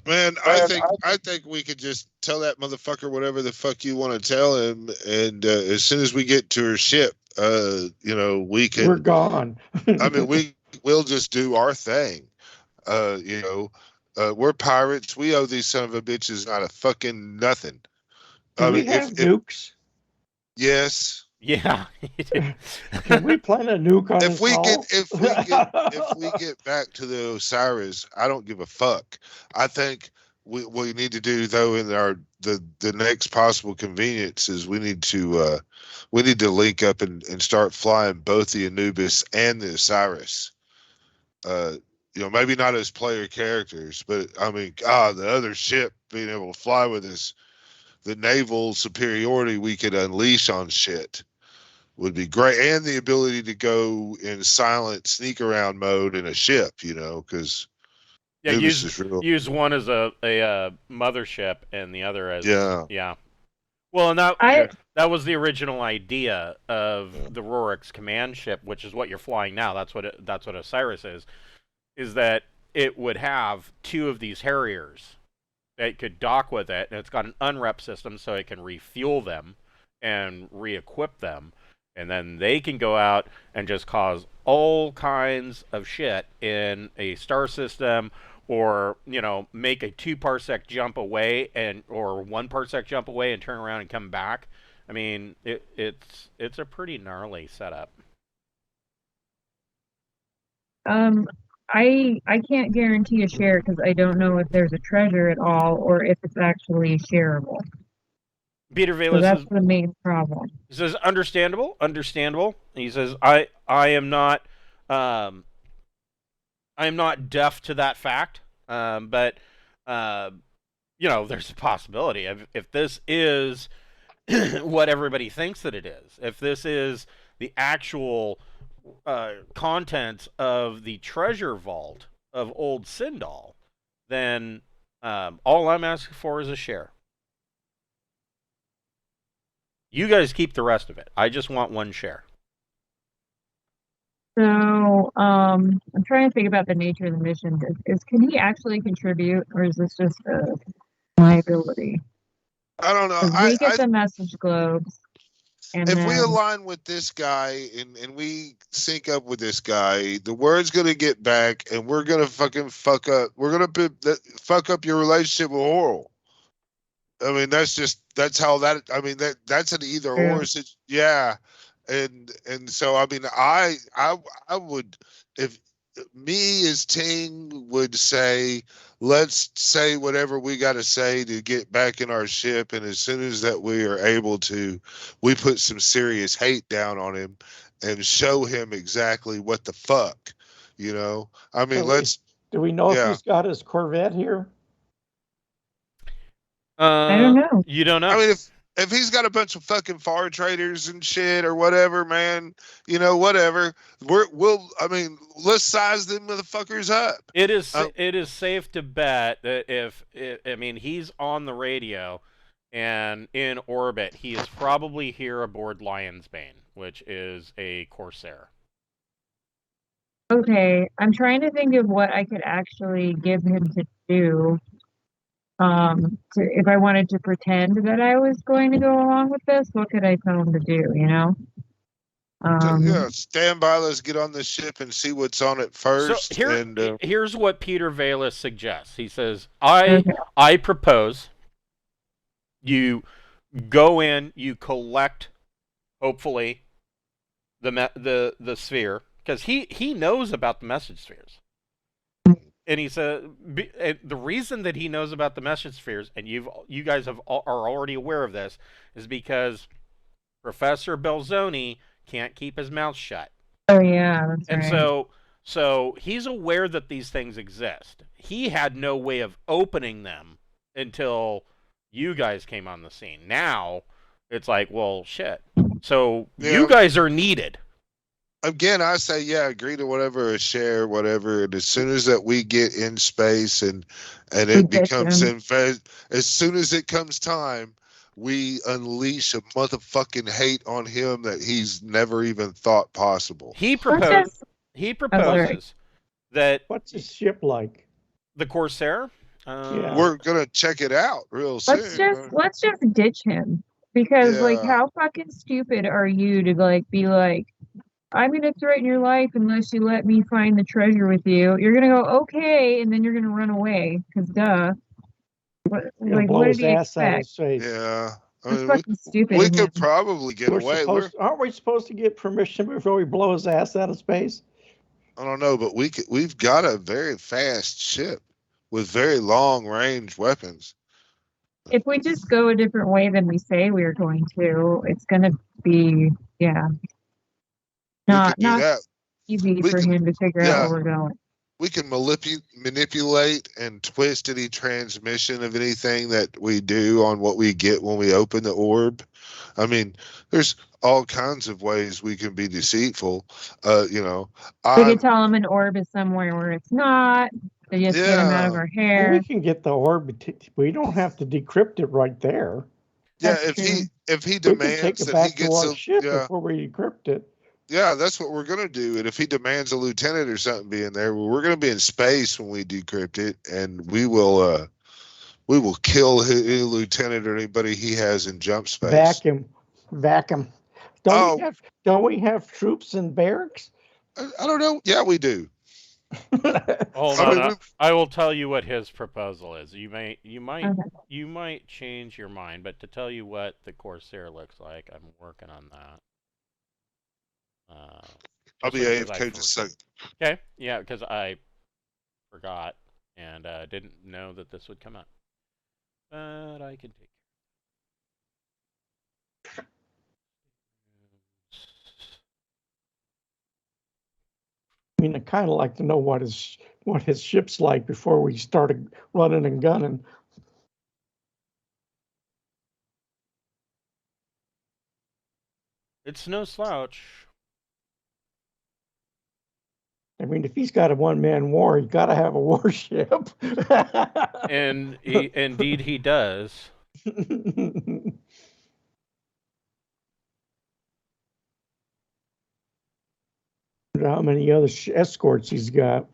A: Man, I think we could just tell that motherfucker whatever the fuck you want to tell him, and as soon as we get to her ship, we can.
B: We're gone.
A: I mean, we'll just do our thing. We're pirates. We owe these son of a bitches not a fucking nothing.
B: Do we have nukes?
A: Yes.
C: Yeah.
B: Can we plant a nuke on
A: if we get back to the Osiris, I don't give a fuck. I think we need to do, though, in the next possible convenience is we need to link up and start flying both the Anubis and the Osiris. Maybe not as player characters, but I mean, the other ship being able to fly with us, the naval superiority we could unleash on shit would be great, and the ability to go in silent sneak around mode in a ship, because
C: use one as a mothership and the other as yeah. Well, and that was the original idea of the Rorik's command ship, which is what you're flying now. That's what Osiris is that it would have two of these Harriers that could dock with it, and it's got an unrep system so it can refuel them and re-equip them. And then they can go out and just cause all kinds of shit in a star system, or make a 2 parsec jump away or 1 parsec jump away and turn around and come back. I mean, it's a pretty gnarly setup.
D: I can't guarantee a share because I don't know if there's a treasure at all or if it's actually shareable.
C: Petyr Vallis,
D: so that's the main problem.
C: He says, understandable. He says, I am not deaf to that fact, but there's a possibility if this is what everybody thinks that it is. If this is the actual contents of the treasure vault of Old Sindal, then all I'm asking for is a share. You guys keep the rest of it. I just want 1 share.
D: So, I'm trying to think about the nature of the mission. Can he actually contribute, or is this just a liability?
A: I don't know.
D: We get the message globes.
A: If we align with this guy and we sync up with this guy, the word's going to get back, and we're going to fucking fuck up. We're going to fuck up your relationship with Oral. I mean, that's how that. I mean, that's an either or. Yeah, and so I mean, I would, if me as Ting would say, let's say whatever we got to say to get back in our ship, and as soon as that we are able to, we put some serious hate down on him and show him exactly what the fuck, I mean,
B: do we know if he's got his Corvette here?
D: I don't know.
C: You don't know?
A: I mean, if he's got a bunch of fucking far traders and shit or whatever, man, whatever. Let's size them motherfuckers up.
C: It is safe to bet that he's on the radio and in orbit, he is probably here aboard Lion's Bane, which is a Corsair.
D: Okay, I'm trying to think of what I could actually give him to do. If I wanted to pretend that I was going to go along with this, what could I tell him to do,
A: stand by, let's get on the ship and see what's on it first.
C: So here's what Petyr Vallis suggests. He says, I propose you go in, you collect, hopefully, the sphere, because he knows about the message spheres. And he said the reason that he knows about the message spheres, and you guys are already aware of this, is because Professor Belzoni can't keep his mouth shut.
D: Oh yeah, that's
C: and
D: right.
C: so he's aware that these things exist. He had no way of opening them until you guys came on the scene. Now it's like, well, shit. So you guys are needed.
A: Again, I say, yeah, agree to whatever, or share whatever. And as soon as that we get in space and it becomes as soon as it comes time, we unleash a motherfucking hate on him that he's never even thought possible.
C: He proposes that.
B: What's his ship like?
C: The Corsair.
B: Yeah.
A: We're gonna check it out real soon.
D: Let's just ditch him, because like, how fucking stupid are you to like be like, I'm gonna threaten your life unless you let me find the treasure with you. You're gonna go, okay, and then you're gonna run away, because duh. What did he expect?
A: Yeah.
D: That's fucking stupid.
A: We could probably get away.
B: Aren't we supposed to get permission before we blow his ass out of space?
A: I don't know, but we've got a very fast ship with very long range weapons.
D: If we just go a different way than we say we're going to, it's gonna be not easy for him to figure out where we're going.
A: We can manipulate and twist any transmission of anything that we do on what we get when we open the orb. I mean, there's all kinds of ways we can be deceitful. We
D: could tell him an orb is somewhere where it's not. They just get him out of our hair.
B: Well, we can get the orb. We don't have to decrypt it right there.
A: Yeah, if he demands
B: take it
A: that
B: back
A: he gets
B: to our ship before we decrypt it.
A: Yeah, that's what we're going to do. And if he demands a lieutenant or something being there, we're going to be in space when we decrypt it, and we will kill any lieutenant or anybody he has in jump space.
B: Vacuum. Don't we have troops in barracks?
A: I don't know. Yeah, we do.
C: Hold on. I will tell you what his proposal is. You might change your mind, but to tell you what the Corsair looks like, I'm working on that.
A: I'll be AFK just a second.
C: Okay, yeah, because I forgot and didn't know that this would come up. But I can take care.
B: I mean, I kind of like to know what his ship's like before we started running and gunning.
C: It's no slouch.
B: I mean, if he's got a one-man war, he's got to have a warship.
C: And indeed he does.
B: How many other escorts he's got?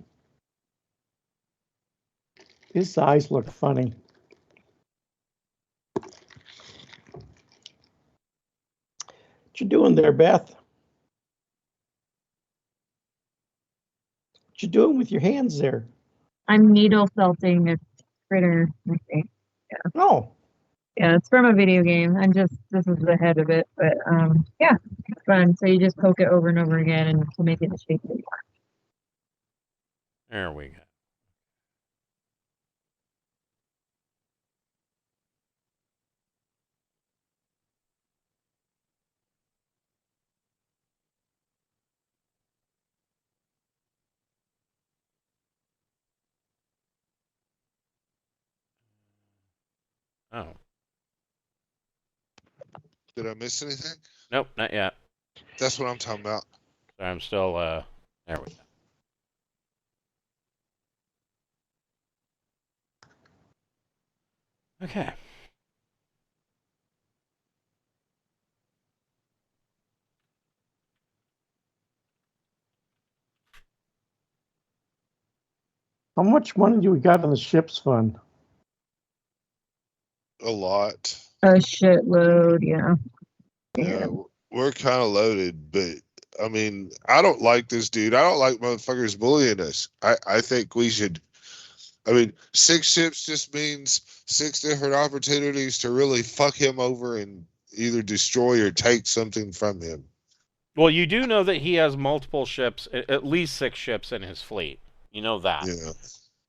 B: His eyes look funny. What you doing there, Beth? What you doing with your hands there?
D: I'm needle felting a critter, I think. Yeah.
B: Oh.
D: Yeah, it's from a video game. This is the head of it, but yeah, it's fun. So you just poke it over and over again and to make it the shape that you want.
C: There we go. Oh.
A: Did I miss anything?
C: Nope, not yet.
A: That's what I'm talking about.
C: I'm still, there we go. Okay.
B: How much money do we got in the ship's fund?
A: A lot.
D: A shitload, yeah.
A: Yeah, we're kind of loaded, but I mean, I don't like this dude. I don't like motherfuckers bullying us. I think we should. I mean, 6 ships just means 6 different opportunities to really fuck him over and either destroy or take something from him.
C: Well, you do know that he has multiple ships, at least 6 ships in his fleet. You know that.
A: Yeah.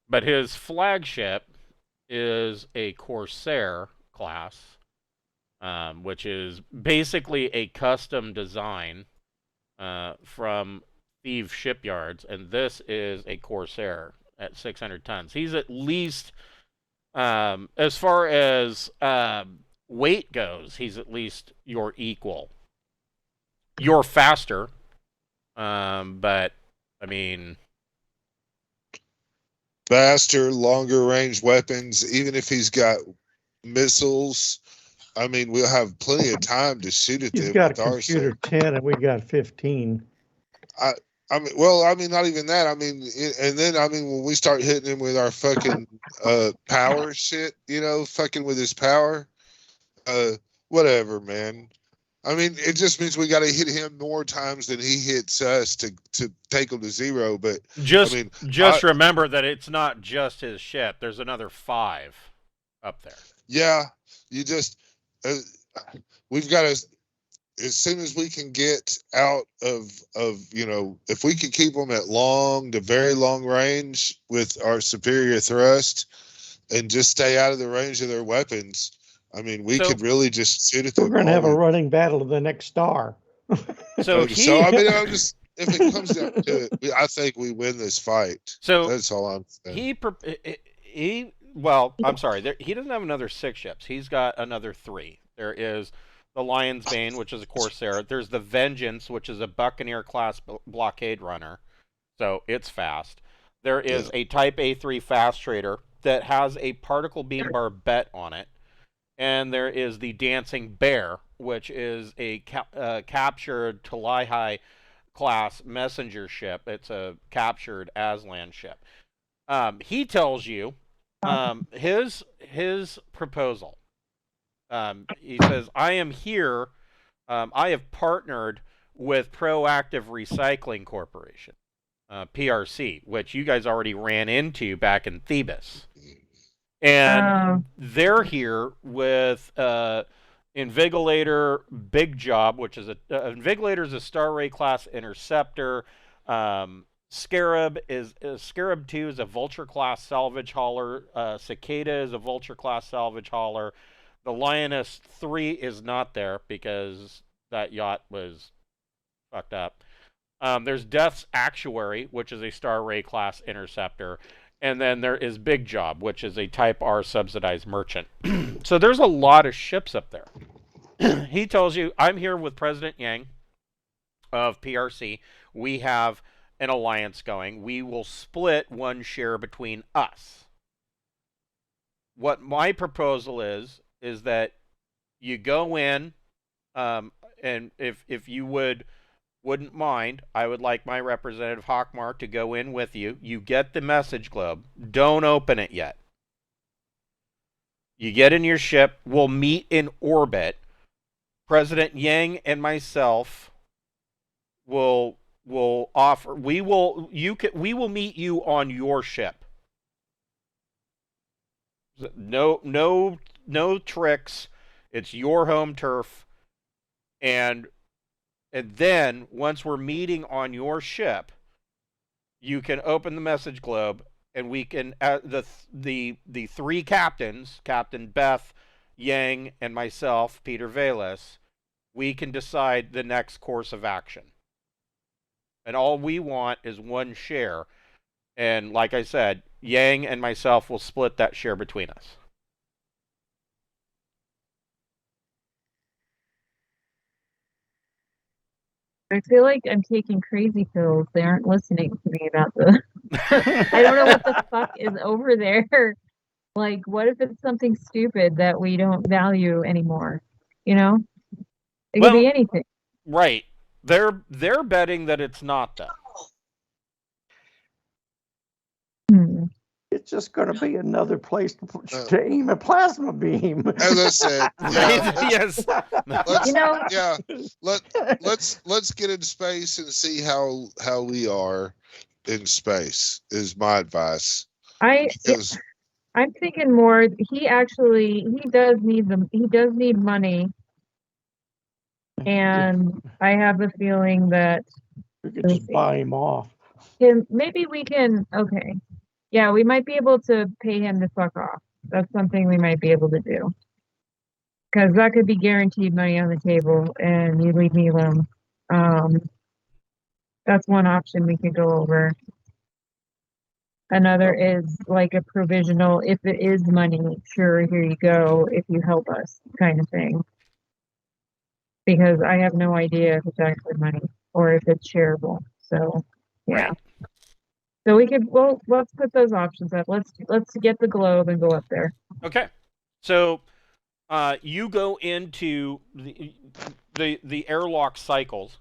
C: But his flagship is a Corsair class, which is basically a custom design from Thieves Shipyards, and this is a Corsair at 600 tons. He's at least, as far as weight goes, he's at least your equal. You're faster, but I mean,
A: faster, longer range weapons. Even if he's got missiles, I mean, we'll have plenty of time to shoot at
B: He's
A: them
B: got
A: with
B: a
A: our
B: computer 10 and we got 15.
A: I mean, well, I mean, not even that. I mean, and then I mean, when we start hitting him with our fucking power shit, you know, fucking with his power, whatever, man. I mean, it just means we got to hit him more times than he hits us to take him to 0. But
C: just
A: I mean,
C: remember that it's not just his ship. There's another 5 up there.
A: Yeah, you just we've got to, as soon as we can get out of you know, if we can keep them at long to very long range with our superior thrust and just stay out of the range of their weapons, I mean, we could really just shoot at them.
B: We're going to have a running battle of the next star.
C: So
A: I mean, I'm just, if it comes down to it, I think we win this fight.
C: So
A: that's all I'm saying.
C: Well, I'm sorry. He doesn't have another 6 ships. He's got another 3. There is the Lion's Bane, which is a Corsair. There's the Vengeance, which is a Buccaneer class blockade runner. So it's fast. There is a Type A3 fast trader that has a particle beam barbette on it. And there is the Dancing Bear, which is a captured Talihai class messenger ship. It's a captured Aslan ship. He tells you his proposal. He says, I am here. I have partnered with Proactive Recycling Corporation, PRC, which you guys already ran into back in Thebes. And they're here with Invigilator Big Job, which is Invigilator is a Star Ray class interceptor. Scarab 2 is a Vulture class salvage hauler. Cicada is a Vulture class salvage hauler. The Lioness 3 is not there because that yacht was fucked up. There's Death's Actuary, which is a Star Ray class interceptor. And then there is Big Job, which is a Type R subsidized merchant. So there's a lot of ships up there. He tells you, I'm here with President Yang of PRC. We have an alliance going. We will split 1 share between us. What my proposal is that you go in, and if you wouldn't mind, I would like my representative Hockmar to go in with you. You get the message globe. Don't open it yet. You get in your ship. We'll meet in orbit. President Yang and myself will offer. We will meet you on your ship. No tricks. It's your home turf, and then once we're meeting on your ship, you can open the message globe, and we can the 3 captains, Captain Beth, Yang, and myself, Petyr Vallis, we can decide the next course of action. And all we want is 1 share. And like I said, Yang and myself will split that share between us.
D: I feel like I'm taking crazy pills. They aren't listening to me about the. I don't know what the fuck is over there. Like, what if it's something stupid that we don't value anymore? You know, it could be anything.
C: Right. They're betting that it's not that.
B: It's just going to be another place to aim a plasma beam.
A: As I said,
C: yes.
A: Let's get in space and see how we are in space. Is my advice.
D: I'm thinking more. He does need money And I have a feeling that
B: We could just buy him off.
D: maybe we can, okay. Yeah, we might be able to pay him to fuck off. That's something we might be able to do. Because that could be guaranteed money on the table, and you leave me alone. That's one option we could go over. Another is like a provisional, if it is money, sure, here you go, if you help us, kind of thing. Because I have no idea if it's actually money or if it's shareable. So, yeah.
C: Right.
D: So let's put those options up. Let's get the globe and go up there.
C: Okay. So you go into the airlock cycles.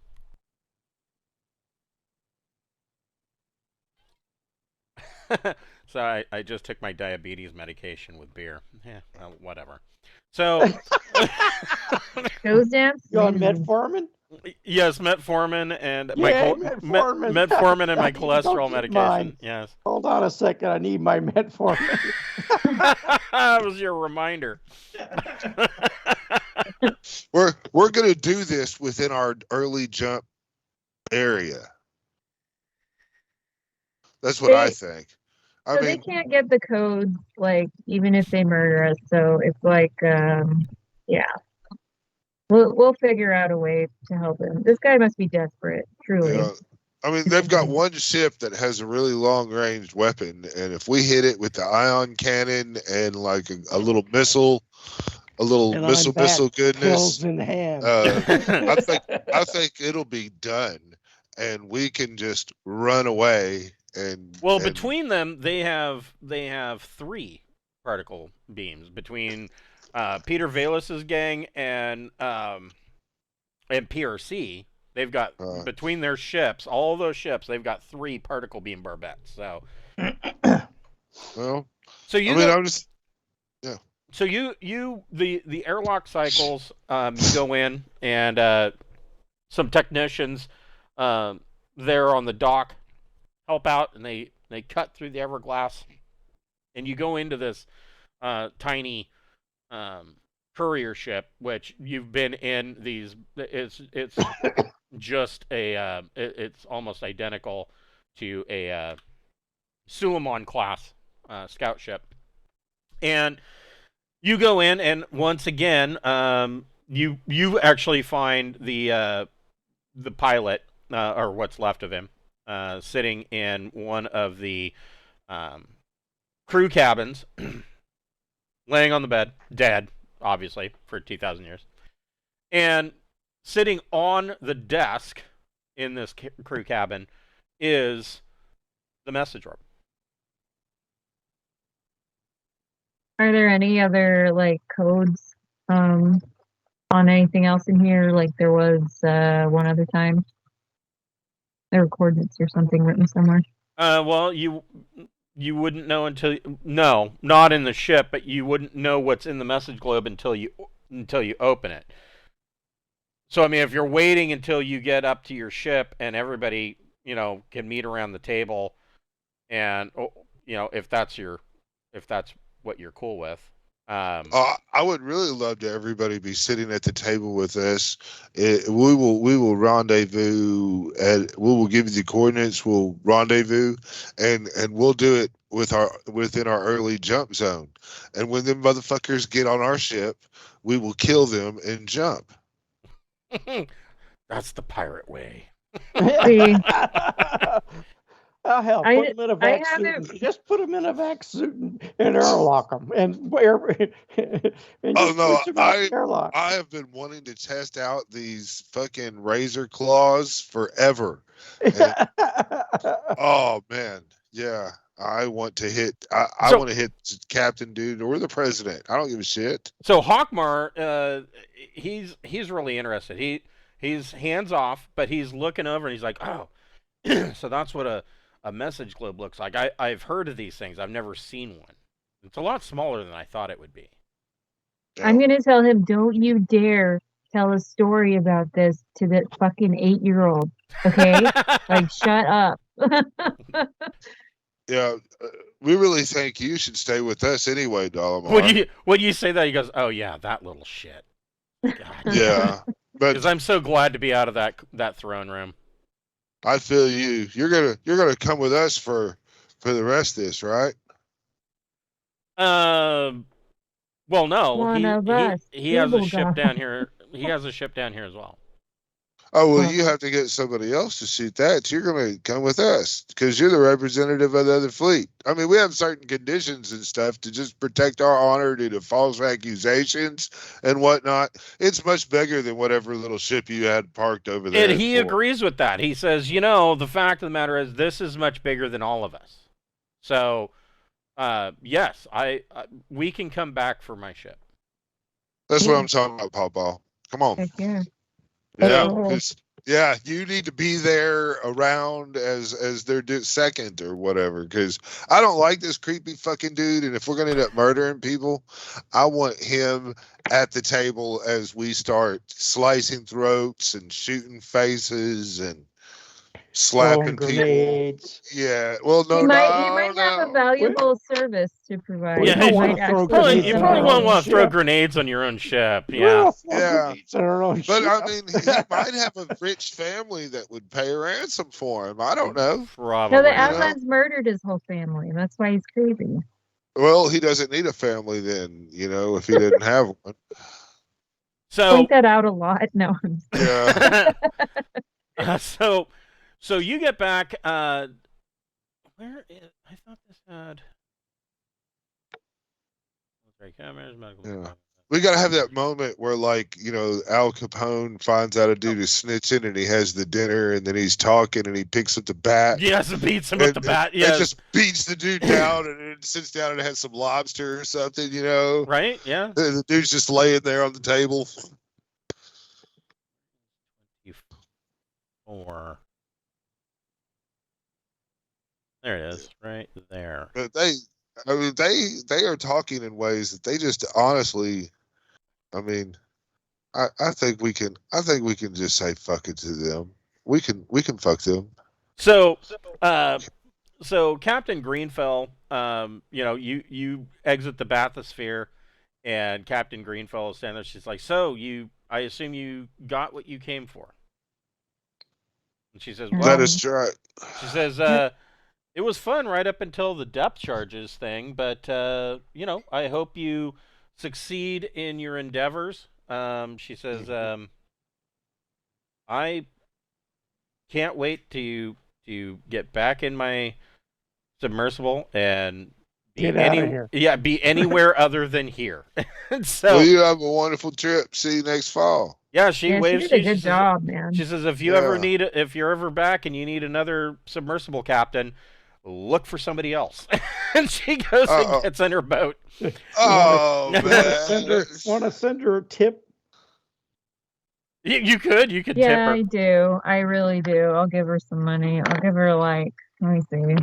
C: So I just took my diabetes medication with beer. Yeah, well, whatever. So
D: Nose dance?
B: You on metformin?
C: yes, metformin and
B: Yeah,
C: metformin.
B: metformin.
C: Metformin and my
B: Don't
C: cholesterol
B: keep
C: medication.
B: mine.
C: Yes.
B: Hold on a second. I need my metformin.
C: That was your reminder.
A: We're gonna do this within our early jump area. That's what I think. I
D: So
A: mean,
D: they can't get the codes, like, even if they murder us. So it's like, yeah. We'll figure out a way to help him. This guy must be desperate, truly.
A: yeah. I mean, they've got one ship that has a really long-ranged weapon, and if we hit it with the ion cannon and like a little missile,
B: And
A: missile goodness,
B: pills in hand.
A: I think it'll be done, and we can just run away.
C: Well, between them, they have 3 particle beams between Petyr Vallis's gang and PRC. They've got between their ships, all those ships, they've got 3 particle beam barbettes. So,
A: well,
C: so you
A: I mean,
C: go,
A: I'm just
C: so the airlock cycles, you go in and some technicians there on the dock help out, and they cut through the Everglass, and you go into this tiny courier ship, which you've been in these. It's just it's almost identical to a Suleiman class scout ship, and you go in, and once again, you actually find the pilot or what's left of him. Sitting in one of the crew cabins, laying on the bed, dead, obviously, for 2,000 years. And sitting on the desk in this crew cabin is the message orb.
D: Are there any other, like, codes on anything else in here? Like there was one other time? There were coordinates or something written somewhere.
C: Well, you wouldn't know not in the ship, but you wouldn't know what's in the message globe until you open it. So I mean, if you're waiting until you get up to your ship and everybody, can meet around the table, and if that's what you're cool with.
A: I would really love to everybody be sitting at the table with us. We will rendezvous we will give you the coordinates. We'll rendezvous, and we'll do it within our early jump zone. And when them motherfuckers get on our ship, we will kill them and jump.
C: That's the pirate way.
B: Oh, hell, put them in a vac suit. Just put them in a vac suit and airlock them.
A: I have been wanting to test out these fucking razor claws forever. Oh, man. Yeah. I want to hit. I want to hit Captain Dude or the President. I don't give a shit.
C: So Hockmar, he's really interested. He's hands off, but he's looking over and he's like, oh, so that's what a message globe looks like. I've heard of these things. I've never seen one. It's a lot smaller than I thought it would be.
D: Yeah. I'm gonna tell him, don't you dare tell a story about this to the fucking 8-year-old. Okay, like shut up.
A: Yeah, we really think you should stay with us anyway, Dolomar.
C: When you say that, he goes, "Oh yeah, that little shit." God.
A: Yeah. But
C: Because I'm so glad to be out of that throne room.
A: I feel you. You're gonna come with us for the rest of this, right?
C: Well, no,
D: One of us,
C: he has a
D: Google
C: ship
D: God.
C: down here. He has a ship down here as well.
A: Oh well, you have to get somebody else to shoot that. You're gonna come with us because you're the representative of the other fleet. I mean, we have certain conditions and stuff to just protect our honor due to false accusations and whatnot. It's much bigger than whatever little ship you had parked over there.
C: And he agrees with that. He says, the fact of the matter is, this is much bigger than all of us. So, yes, we can come back for my ship.
A: That's what I'm talking about, Pawpaw. Come on.
D: Heck yeah.
A: Yeah,
D: Oh.
A: 'cause, yeah, you need to be there around as their second or whatever. Because I don't like this creepy fucking dude, and if we're gonna end up murdering people, I want him at the table as we start slicing throats and shooting faces and slapping people.
B: Grenades.
A: Yeah, well, no,
D: he
A: no,
D: might have a
A: no.
D: valuable service to provide.
C: Yeah,
D: He
C: you
D: might
B: wanna throw
D: actually
C: You
B: grenades
C: probably
B: on
C: won't
B: our
C: want to throw
B: ship.
C: grenades on your own ship.
B: We're
C: Yeah.
B: all throwing
A: Yeah.
B: grenades on our own
A: But
B: ship.
A: I mean, he might have a rich family that would pay a ransom for him. I don't know.
C: Probably.
D: No, the
A: Yeah.
D: Outlands murdered his whole family. That's why he's crazy.
A: Well, he doesn't need a family then, if he didn't have one.
C: So,
D: Point that out a lot. No, I'm
A: Yeah.
C: So you get back. Where is? I thought this had.
A: Yeah. We got to have that moment where, Al Capone finds out a dude is snitching and he has the dinner and then he's talking and he picks up the bat.
C: Yes, it beats him with the bat.
A: And
C: Yes.
A: just beats the dude down and then sits down and has some lobster or something,
C: Right? Yeah.
A: The dude's just laying there on the table.
C: 4. There it is, right there.
A: But they are talking in ways that they just honestly, I think we can just say fuck it to them. We can fuck them.
C: So Captain Greenfell, you exit the bathysphere, and Captain Greenfell is standing there. She's like, "So I assume you got what you came for?" And she says, "Well,"
A: That is right.
C: she says, "It was fun right up until the depth charges thing, but I hope you succeed in your endeavors." She says, "I can't wait to get back in my submersible and be
B: Get out of here.
C: Yeah, be anywhere other than here." So,
A: Well, you have a wonderful trip. See you next fall.
C: yeah, she
D: Yeah,
C: waves.
D: she did a
C: to you.
D: good job, man.
C: She says, if
A: Yeah.
C: you're ever back and you need another submersible captain, look for somebody else. And she goes and gets in her boat.
A: Oh man!
B: Want to send her a tip?
C: You could tip
D: Yeah,
C: her.
D: I do. I really do. I'll give her some money. I'll give her let me see.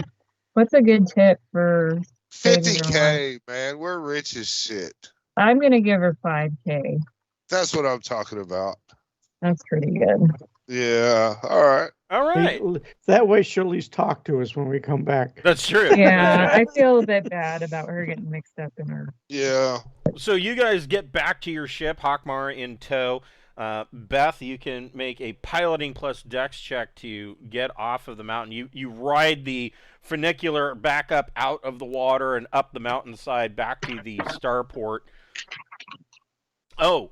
D: What's a good tip for saving her life?
A: $50K, man. We're rich as shit.
D: I'm gonna give her $5K.
A: That's what I'm talking about.
D: That's pretty good.
A: Yeah. All right.
C: All right.
B: That way she'll at least talk to us when we come back.
C: That's true.
D: Yeah, I feel a bit bad about her getting mixed up in her.
A: Yeah.
C: So you guys get back to your ship, Hockmar in tow. Beth, you can make a piloting plus dex check to get off of the mountain. You ride the funicular back up out of the water and up the mountainside back to the starport. Oh,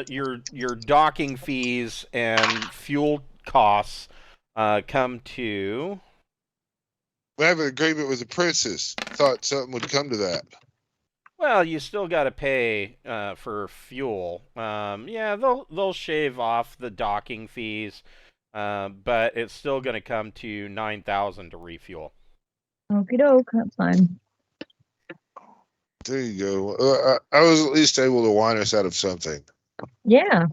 C: your docking fees and fuel costs come to.
A: We have an agreement with the princess. Thought something would come to that.
C: Well, you still got to pay for fuel. Yeah, they'll shave off the docking fees, but it's still going to come to 9,000 to refuel.
D: Okie doke, that's fine.
A: There you go. I was at least able to whine us out of something.
D: Yeah.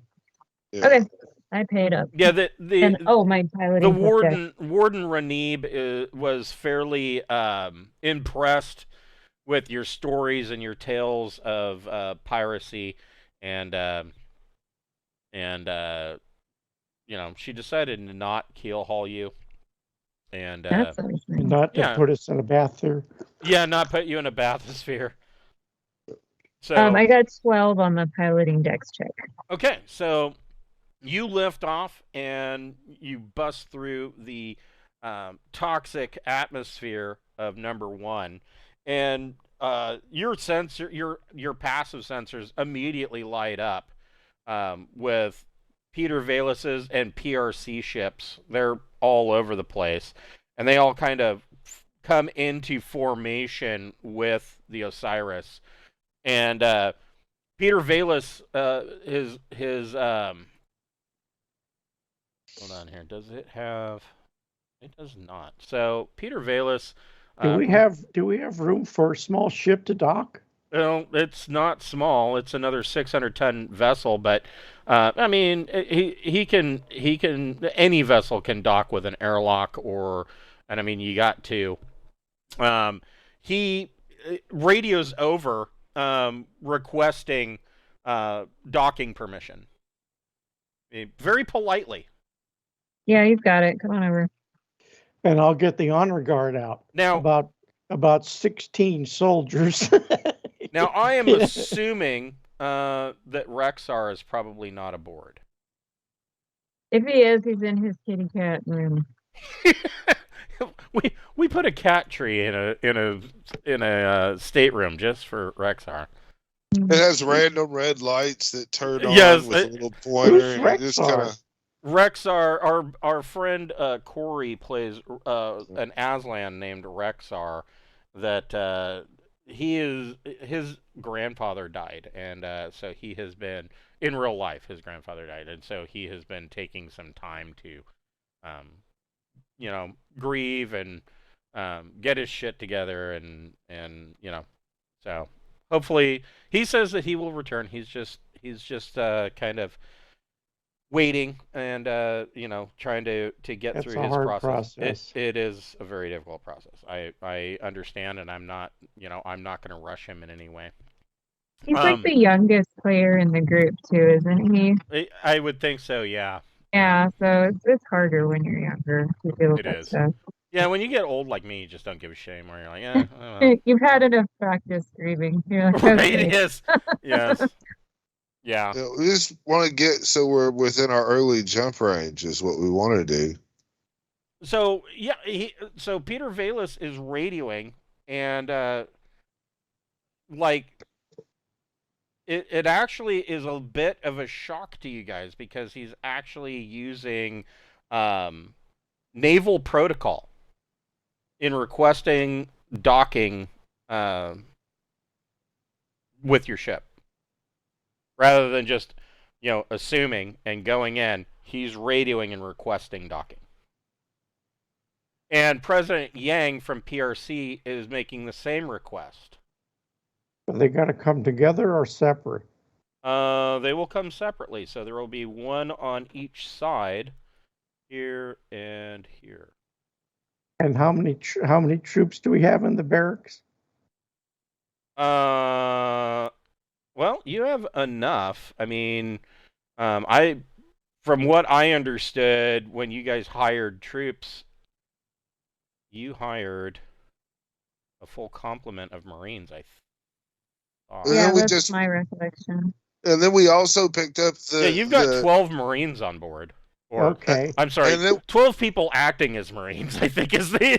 A: Yeah.
D: Okay. I paid up.
C: Yeah,
D: And my piloting.
C: the
D: plus dex.
C: warden Ranib was fairly impressed with your stories and your tales of piracy, and she decided to not keelhaul you, and
D: That's nice.
B: Not to put us in a bath there.
C: yeah, not put you in a bathysphere. So
D: I got 12 on the piloting dex check.
C: okay, so you lift off and you bust through the toxic atmosphere of number one, and your passive sensors immediately light up with Petyr Vallis's and PRC ships. They're all over the place, and they all kind of come into formation with the Osiris. And Petyr Vallis, his hold on here. Does it have? It does not. So Petyr Vallis.
B: Do we have room for a small ship to dock?
C: Well, it's not small. It's another 600-ton vessel, but I mean, he can any vessel can dock with an airlock, and I mean, you got to. He radios over requesting docking permission, very politely.
D: Yeah, you've got it. Come on over.
B: And I'll get the honor guard out.
C: Now,
B: about 16 soldiers.
C: Now, I am assuming that Rexar is probably not aboard.
D: If he is, he's in his kitty cat room.
C: we put a cat tree in a stateroom just for Rexar.
A: It has random red lights that turn on with a little pointer.
B: Who's
A: Just kind of.
C: Rexar, our friend Corey plays an Aslan named Rexar. That his grandfather died, and so he has been in real life. His grandfather died, and so he has been taking some time to, grieve and get his shit together, and so hopefully he says that he will return. He's just kind of waiting and trying to get through his process. It is a very difficult process. I understand, and I'm not going to rush him in any way.
D: He's like the youngest player in the group too, isn't he?
C: I would think so. Yeah.
D: Yeah. So it's harder when you're younger to deal with that stuff.
C: Yeah, when you get old like me, you just don't give a shit where you're like, yeah. I don't know.
D: You've had enough practice grieving. You're like,
C: right?
D: okay.
C: Yes. Yeah.
A: We just want to get so we're within our early jump range is what we want to do.
C: So yeah, so Petyr Vallis is radioing, and it actually is a bit of a shock to you guys because he's actually using naval protocol in requesting docking with your ship. Rather than just, assuming and going in, he's radioing and requesting docking. And President Yang from PRC is making the same request.
B: Are they got to come together or separate?
C: They will come separately, so there will be one on each side, here and here.
B: And how many troops do we have in the barracks?
C: Well, you have enough. I mean, from what I understood, when you guys hired troops, you hired a full complement of Marines, I thought.
D: Yeah, that's my recollection.
A: And then we also picked up
C: you've got 12 Marines on board.
B: Okay.
C: I'm sorry, 12 people acting as Marines, I think is the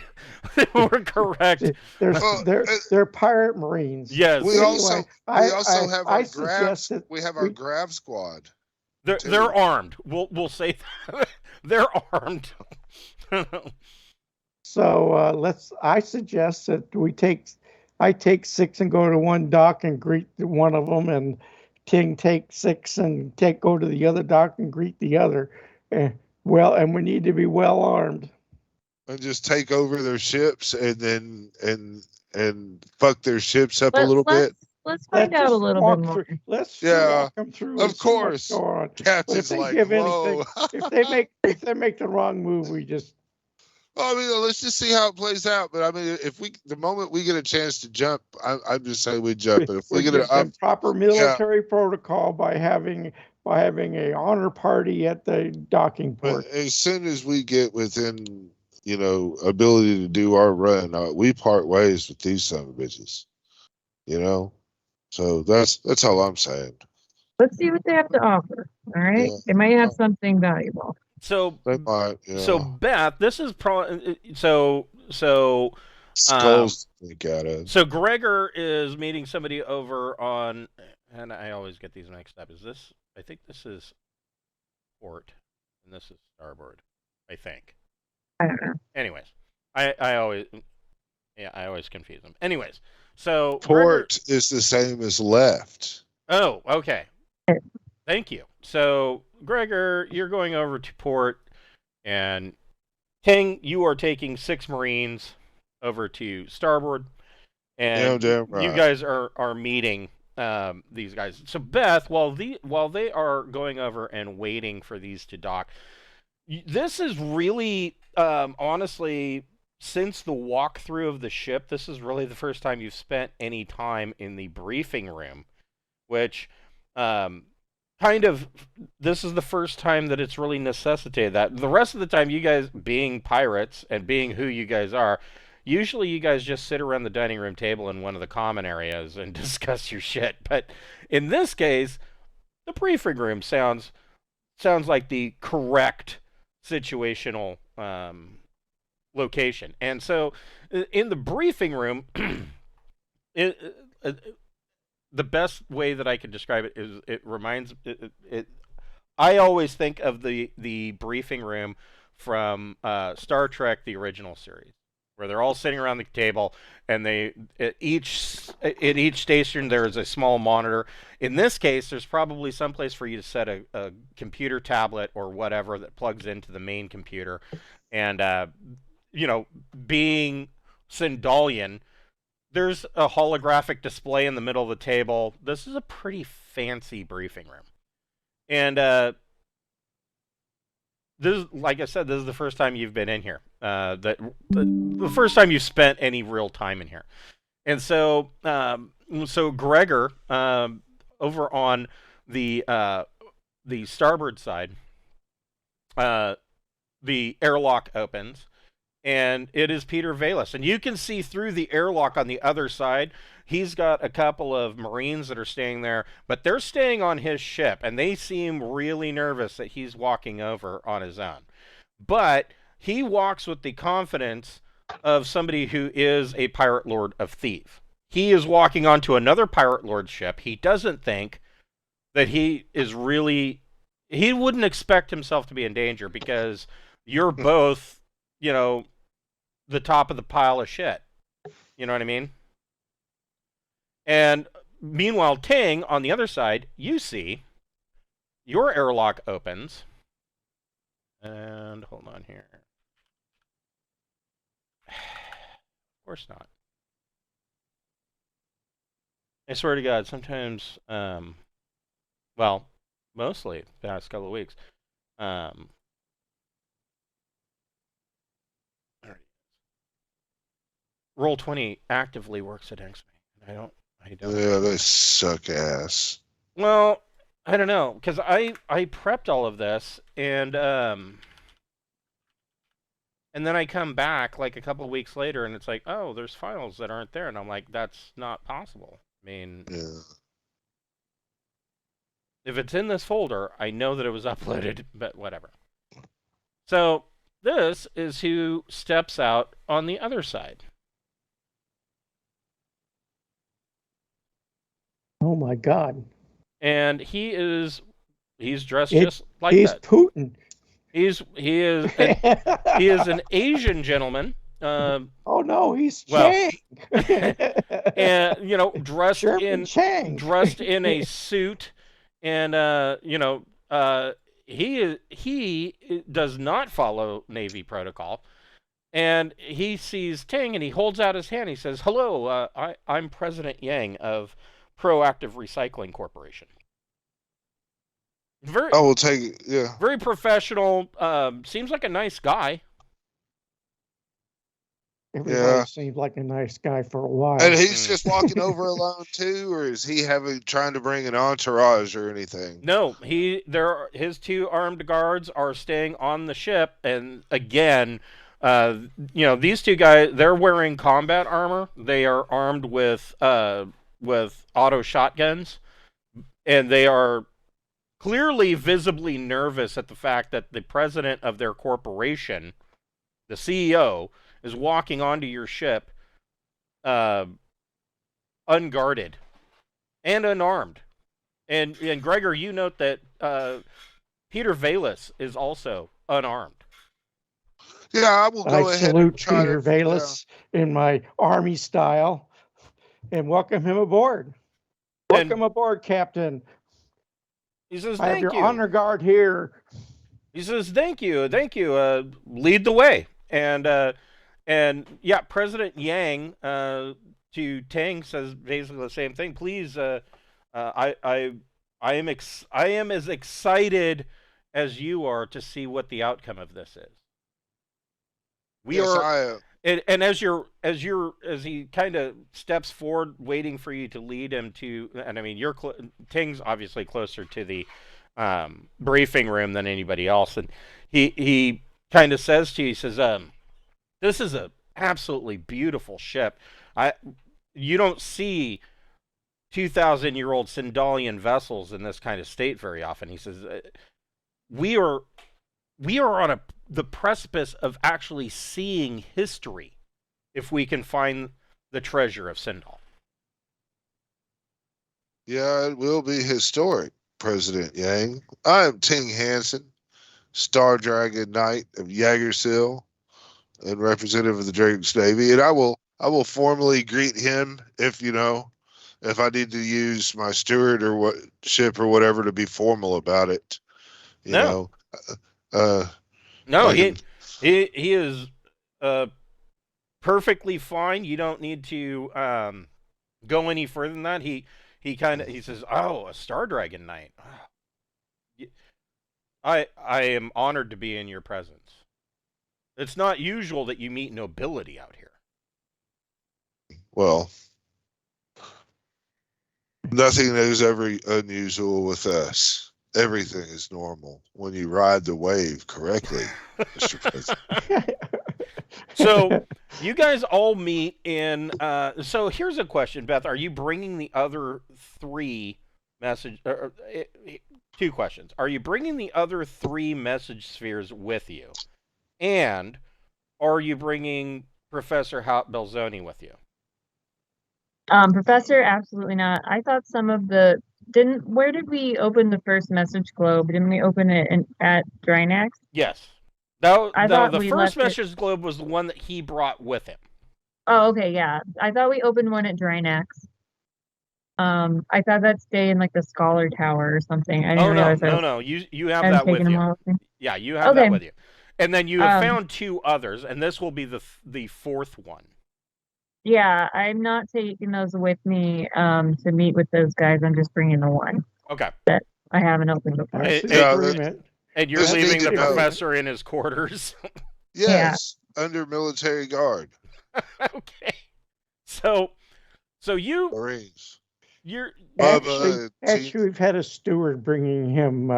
C: more correct.
B: They're pirate Marines.
C: Yes.
A: We also have our Grav squad.
C: They're armed. We'll say that. They're armed.
B: So I suggest that I take 6 and go to one dock and greet one of them, and King take 6 and go to the other dock and greet the other. And we need to be well armed.
A: And just take over their ships and then and fuck their ships up a little bit.
D: Let's find out a little bit more.
B: Let's walk them through.
A: Of course.
B: Captain's like, whoa. if they make the wrong move, we just.
A: Well, I mean, let's just see how it plays out. But I mean, the moment we get a chance to jump, I'm just saying we jump. But if we get a
B: proper military protocol by having a honor party at the docking port.
A: But as soon as we get within, ability to do our run, we part ways with these son of bitches. So that's all I'm saying.
D: Let's see what they have to offer. All right,
A: Yeah.
D: they might have something valuable.
C: So,
A: They might,
C: so Beth, this is so.
A: Skulls they got it.
C: So Gregor is meeting somebody over on, and I always get these mixed up. Is this? I think this is port, and this is starboard. I think.
D: I don't know.
C: Anyways, I always confuse them. Anyways, so
A: Port is the same as left.
C: Oh, okay. Thank you. So Gregor, you're going over to port, and Ting, you are taking 6 Marines over to starboard, and
A: damn right.
C: you guys are meeting these guys. So Beth, while they are going over and waiting for these to dock, this is really honestly, since the walkthrough of the ship, this is really the first time you've spent any time in the briefing room, which this is the first time that it's really necessitated that. The rest of the time, you guys being pirates and being who you guys are, usually you guys just sit around the dining room table in one of the common areas and discuss your shit. But in this case, the briefing room sounds like the correct situational location. And so in the briefing room, the best way that I can describe it is it reminds it. I always think of the briefing room from Star Trek, the original series, where they're all sitting around the table, and at each station there is a small monitor. In this case, there's probably some place for you to set a computer tablet or whatever that plugs into the main computer, and being Sindalian, there's a holographic display in the middle of the table. This is a pretty fancy briefing room. And this, like I said, this is the first time you've been in here. The first time you've spent any real time in here. And so Gregor, over on the starboard side, the airlock opens, and it is Petyr Vallis. And you can see through the airlock on the other side. He's got a couple of Marines that are staying there, but they're staying on his ship, and they seem really nervous that he's walking over on his own. But he walks with the confidence of somebody who is a pirate lord of Thief. He is walking onto another pirate lord ship. He doesn't think that he wouldn't expect himself to be in danger, because you're both, the top of the pile of shit. You know what I mean? And meanwhile, Ting, on the other side, you see your airlock opens. And hold on here. Of course not. I swear to God, sometimes, mostly the past couple of weeks, Roll20 actively works against me. I don't.
A: Yeah, they suck ass.
C: Well, I don't know, because I prepped all of this, and then I come back like a couple of weeks later, and it's like, oh, there's files that aren't there, and I'm like, that's not possible. I mean, if it's in this folder, I know that it was uploaded, but whatever. So this is who steps out on the other side.
B: Oh my God!
C: And he's dressed just like
B: he's
C: that.
B: Putin.
C: He is an Asian gentleman.
B: Oh no, he's Chang.
C: And dressed
B: Sherman Chang.
C: dressed in a suit, and he does not follow Navy protocol. And he sees Ting, and he holds out his hand. He says, "Hello, I'm President Yang of Proactive Recycling Corporation."
A: I will take it. Yeah.
C: Very professional. Seems like a nice guy.
B: Everybody seems like a nice guy for a while.
A: And he's just walking over alone too, or is he trying to bring an entourage or anything?
C: No, his 2 armed guards are staying on the ship, and again, these 2 guys, they're wearing combat armor. They are armed with auto shotguns, and they are clearly visibly nervous at the fact that the president of their corporation, the CEO, is walking onto your ship unguarded and unarmed. And Gregor, you note that Petyr Vallis is also unarmed.
A: Yeah, I will go
B: I
A: ahead
B: salute
A: and try
B: Petyr Vallis in my army style and welcome him aboard. Welcome aboard, Captain.
C: He says,
B: I have
C: "Thank
B: your
C: you."
B: honor guard here.
C: He says, "Thank you, thank you. Lead the way." And yeah, President Yang to Tang says basically the same thing. Please, I am as excited as you are to see what the outcome of this is. We
A: Yes,
C: are,
A: I am.
C: and as he kind of steps forward, waiting for you to lead him to, and I mean, Ting's obviously closer to the briefing room than anybody else, and he kind of says to you, he says, "This is a absolutely beautiful ship. You don't see 2,000-year-old Sindalian vessels in this kind of state very often." He says, "We are on the precipice of actually seeing history if we can find the treasure of Sindal."
A: Yeah, it will be historic, President Yang. I am Ting Hansen, Star Dragon Knight of Jagersil and representative of the Dragon's Navy, and I will formally greet him if I need to use my steward or what ship or whatever to be formal about it.
C: No,
A: like
C: he is perfectly fine. You don't need to go any further than that. He says, "Oh, a Star Dragon Knight. I am honored to be in your presence. It's not usual that you meet nobility out here."
A: Well, nothing is ever unusual with us. Everything is normal when you ride the wave correctly, Mr. President.
C: So you guys all meet in. So here's a question, Beth. Are you bringing the other three message? Two questions. Are you bringing the other three message spheres with you, and are you bringing Professor Hout Belzoni with you?
D: Professor, absolutely not. I thought some of the where did we open the first message globe? Didn't we open it at Drinax?
C: Yes. The
D: we
C: first
D: left
C: message globe was the one that he brought with him.
D: Oh, okay, yeah. I thought we opened one at Drinax. I thought that'd stay in like the Scholar Tower or something. I didn't realize
C: no. You have that with you. Yeah, you have that with you. And then you have found two others, and this will be the fourth one.
D: Yeah, I'm not taking those with me to meet with those guys. I'm just bringing the one.
C: Okay.
D: That I haven't opened before.
C: And you're leaving the professor in his quarters?
A: Yes, under military guard.
C: Okay. So you
A: Marines.
C: You're
B: actually we've had a steward bringing him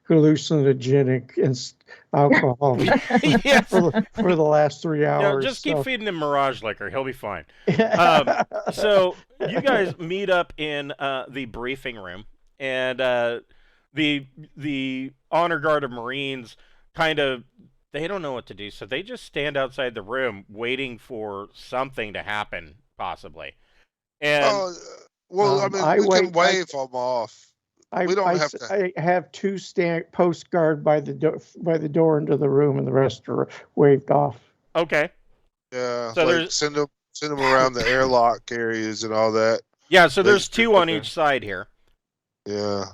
B: hallucinogenic and alcohol
C: yes.
B: for the last 3 hours.
C: Just keep feeding him Mirage liquor. He'll be fine. So you guys meet up in the briefing room, and the honor guard of Marines they don't know what to do, so they just stand outside the room waiting for something to happen, possibly. And
A: we can wave them off.
B: I have two post guard by the door into the room, and the rest are waved off.
C: Okay.
A: Yeah. So send them around the airlock areas and all that.
C: Yeah. So there's two on each side here.
A: Yeah.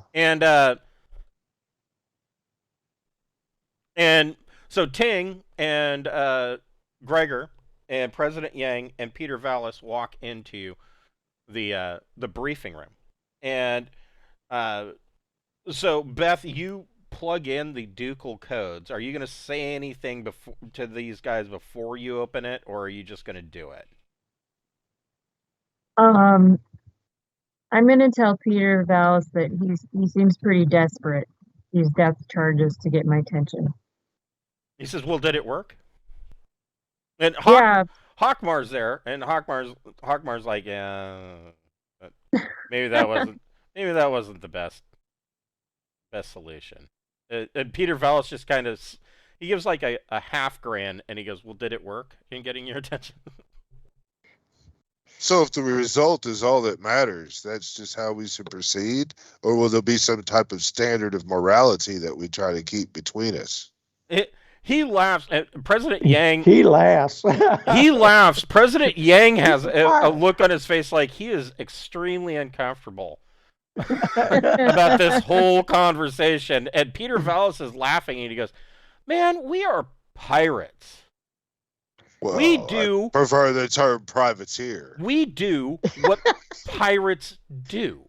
C: And so Ting and Gregor and President Yang and Petyr Vallis walk into the briefing room, and so Beth, you plug in the ducal codes. Are you going to say anything to these guys before you open it, or are you just going to do it?
D: I'm going to tell Petyr Vallis that he seems pretty desperate. These death charges to get my attention.
C: He says, "Well, did it work?" And Hockmar's there, and Hockmar's like, "Yeah, maybe that wasn't maybe that wasn't the best solution. And Petyr Vallis just kind of he gives like a half grin, and he goes, "Well, did it work in getting your attention?"
A: So if the result is all that matters, that's just how we should proceed? Or will there be some type of standard of morality that we try to keep between us?
C: He laughs. President Yang.
B: He laughs.
C: He laughs. President Yang has a look on his face like he is extremely uncomfortable about this whole conversation. And Petyr Vallis is laughing, and he goes, "Man, we are pirates.
A: Well,
C: we do.
A: I prefer the term privateer.
C: We do what pirates do.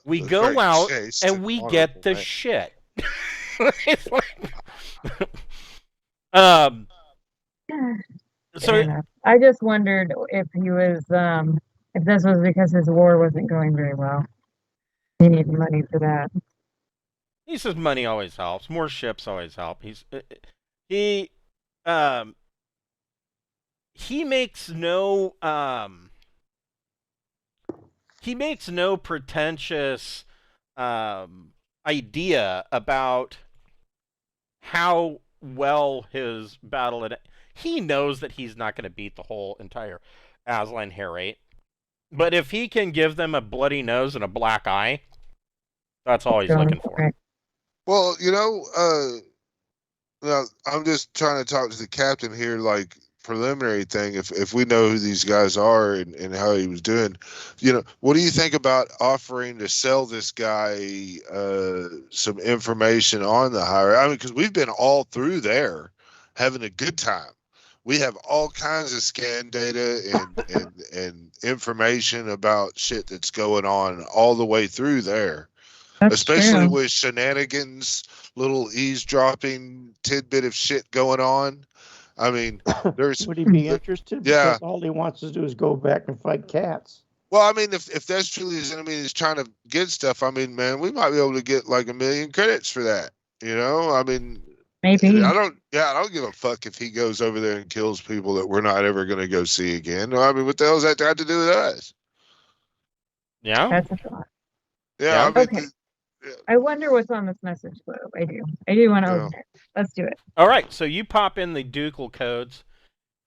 C: We go out and we get the shit." It's like, so
D: I just wondered if he was if this was because his war wasn't going very well. He needed money for that.
C: He says money always helps. More ships always help. He makes no pretentious idea about how well his battle. He knows that he's not going to beat the whole entire Aslan Herate, but if he can give them a bloody nose and a black eye, that's all he's looking for.
A: Well, I'm just trying to talk to the captain here, like preliminary thing. If we know who these guys are and how he was doing, what do you think about offering to sell this guy some information on the hire? I mean, because we've been all through there having a good time. We have all kinds of scan data and information about shit that's going on all the way through there. That's especially true. With shenanigans, little eavesdropping tidbit of shit going on. I mean,
B: would he be interested?
A: Yeah.
B: Because all he wants to do is go back and fight cats.
A: Well, I mean, if that's truly his enemy is trying to get stuff, I mean, man, we might be able to get like 1 million credits for that. I mean,
D: maybe.
A: I don't give a fuck if he goes over there and kills people that we're not ever going to go see again. I mean, what the hell has that got to do with us?
C: Yeah.
D: That's a thought.
A: Yeah. I mean,
D: okay. I wonder what's on this message globe. I do want to open it. Let's do it.
C: All right. So you pop in the ducal codes,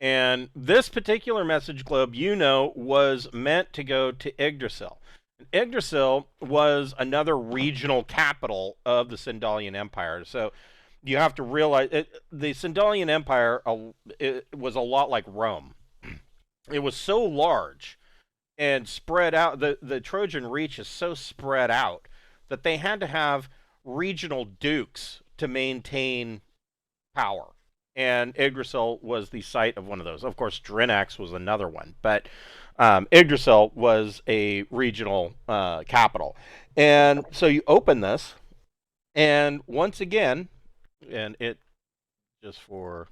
C: and this particular message globe, was meant to go to Yggdrasil. Yggdrasil was another regional capital of the Sindalian Empire. So you have to realize the Sindalian Empire it was a lot like Rome. It was so large and spread out. The Trojan Reach is so spread out that they had to have regional dukes to maintain power. And Yggdrasil was the site of one of those. Of course, Drinax was another one. But Yggdrasil was a regional capital. And so you open this, and once again, and it, just for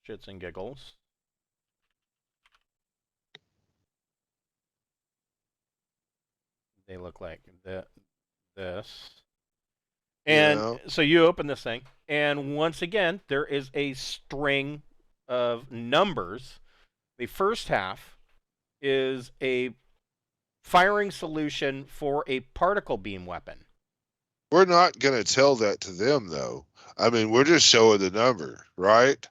C: shits and giggles, they look like this. And so you open this thing, and once again, there is a string of numbers. The first half is a firing solution for a particle beam weapon.
A: We're not going to tell that to them, though. I mean, we're just showing the number, right?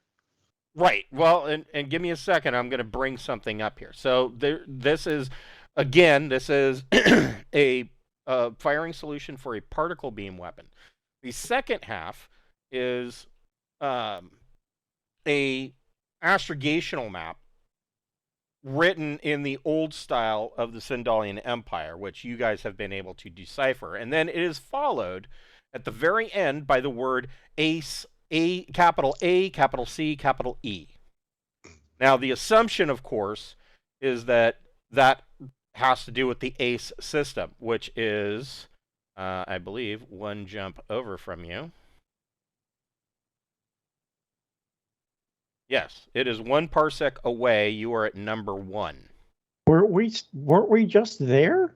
C: Right. Well, and give me a second. I'm going to bring something up here. So this is a firing solution for a particle beam weapon. The second half is a astrogational map written in the old style of the Sindalian Empire, which you guys have been able to decipher. And then it is followed at the very end by the word ACE, capital A, capital C, capital E. Now, the assumption, of course, is that has to do with the ACE system, which is, I believe, one jump over from you. Yes, it is 1 parsec away. You are at number 1.
B: Weren't we just there?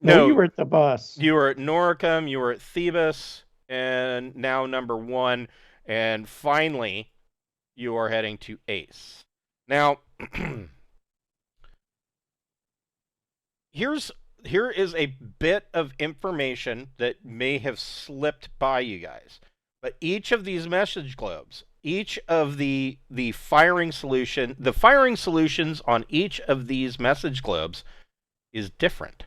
C: No,
B: you were at the bus.
C: You were at Noricum, you were at Thebes, and now number 1. And finally, you are heading to Ace. Now, here's here is a bit of information that may have slipped by you guys. But each of these message globes, each of the firing solutions on each of these message globes is different.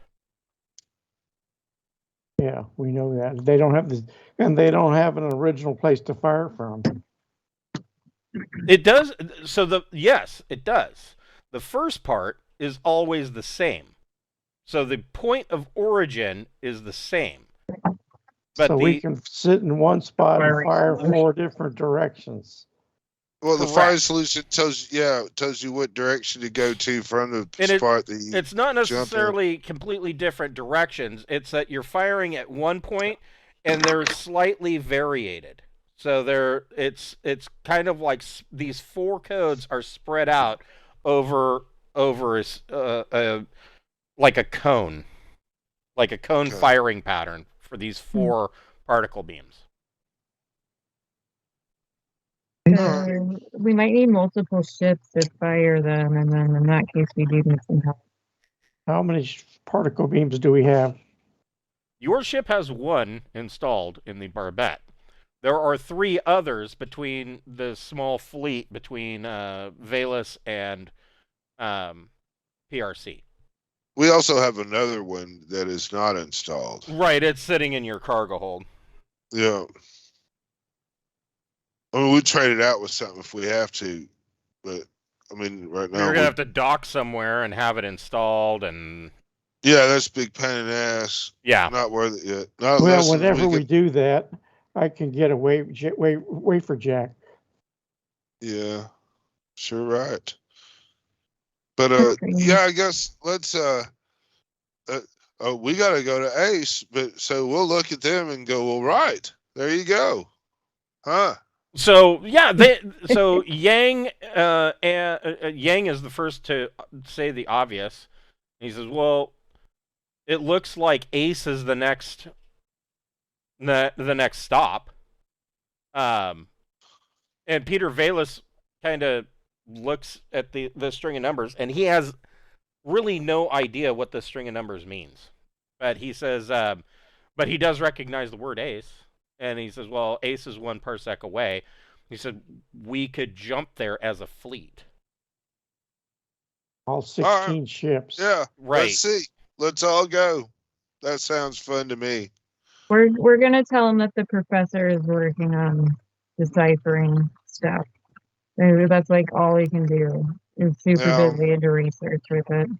B: Yeah, we know that. They don't have this, and they don't have an original place to fire from.
C: It does. So yes, it does. The first part is always the same. So the point of origin is the same. But
B: so we can sit in one spot and fire 4 different directions.
A: Well, the
C: Correct.
A: fire solution tells you what direction to go to from the spot that you.
C: It's not necessarily completely different directions. It's that you're firing at one point, and they're slightly variated. So it's kind of like these 4 codes are spread out over like a cone firing pattern for these 4 particle beams.
D: We might need multiple ships to fire them, and then in that case, we do need some help.
B: How many particle beams do we have?
C: Your ship has 1 installed in the Barbette. There are 3 others between the small fleet between Vallis and PRC.
A: We also have another one that is not installed.
C: Right, it's sitting in your cargo hold.
A: Yeah. I mean, we trade it out with something if we have to, but I mean, right now
C: You're gonna have to dock somewhere and have it installed, and
A: yeah, that's a big pain in the ass.
C: yeah,
A: not worth it yet.
B: Well, whenever we do that, I can get a wafer jack.
A: Yeah, sure, right. But yeah, I guess let's we got to go to Ace, but so we'll look at them and go, well, right, there you go, huh?
C: So yeah, so Yang Yang is the first to say the obvious. He says, "Well, it looks like Ace is the next stop." And Petyr Vallis kind of looks at the string of numbers, and he has really no idea what the string of numbers means. But he says, but he does recognize the word Ace. And he says, well, Ace is 1 parsec away. He said, we could jump there as a fleet.
B: All 16 ships.
A: Yeah,
C: right.
A: Let's see. Let's all go. That sounds fun to me.
D: We're going to tell him that the professor is working on deciphering stuff. Maybe that's like all he can do. He's super busy to research with it.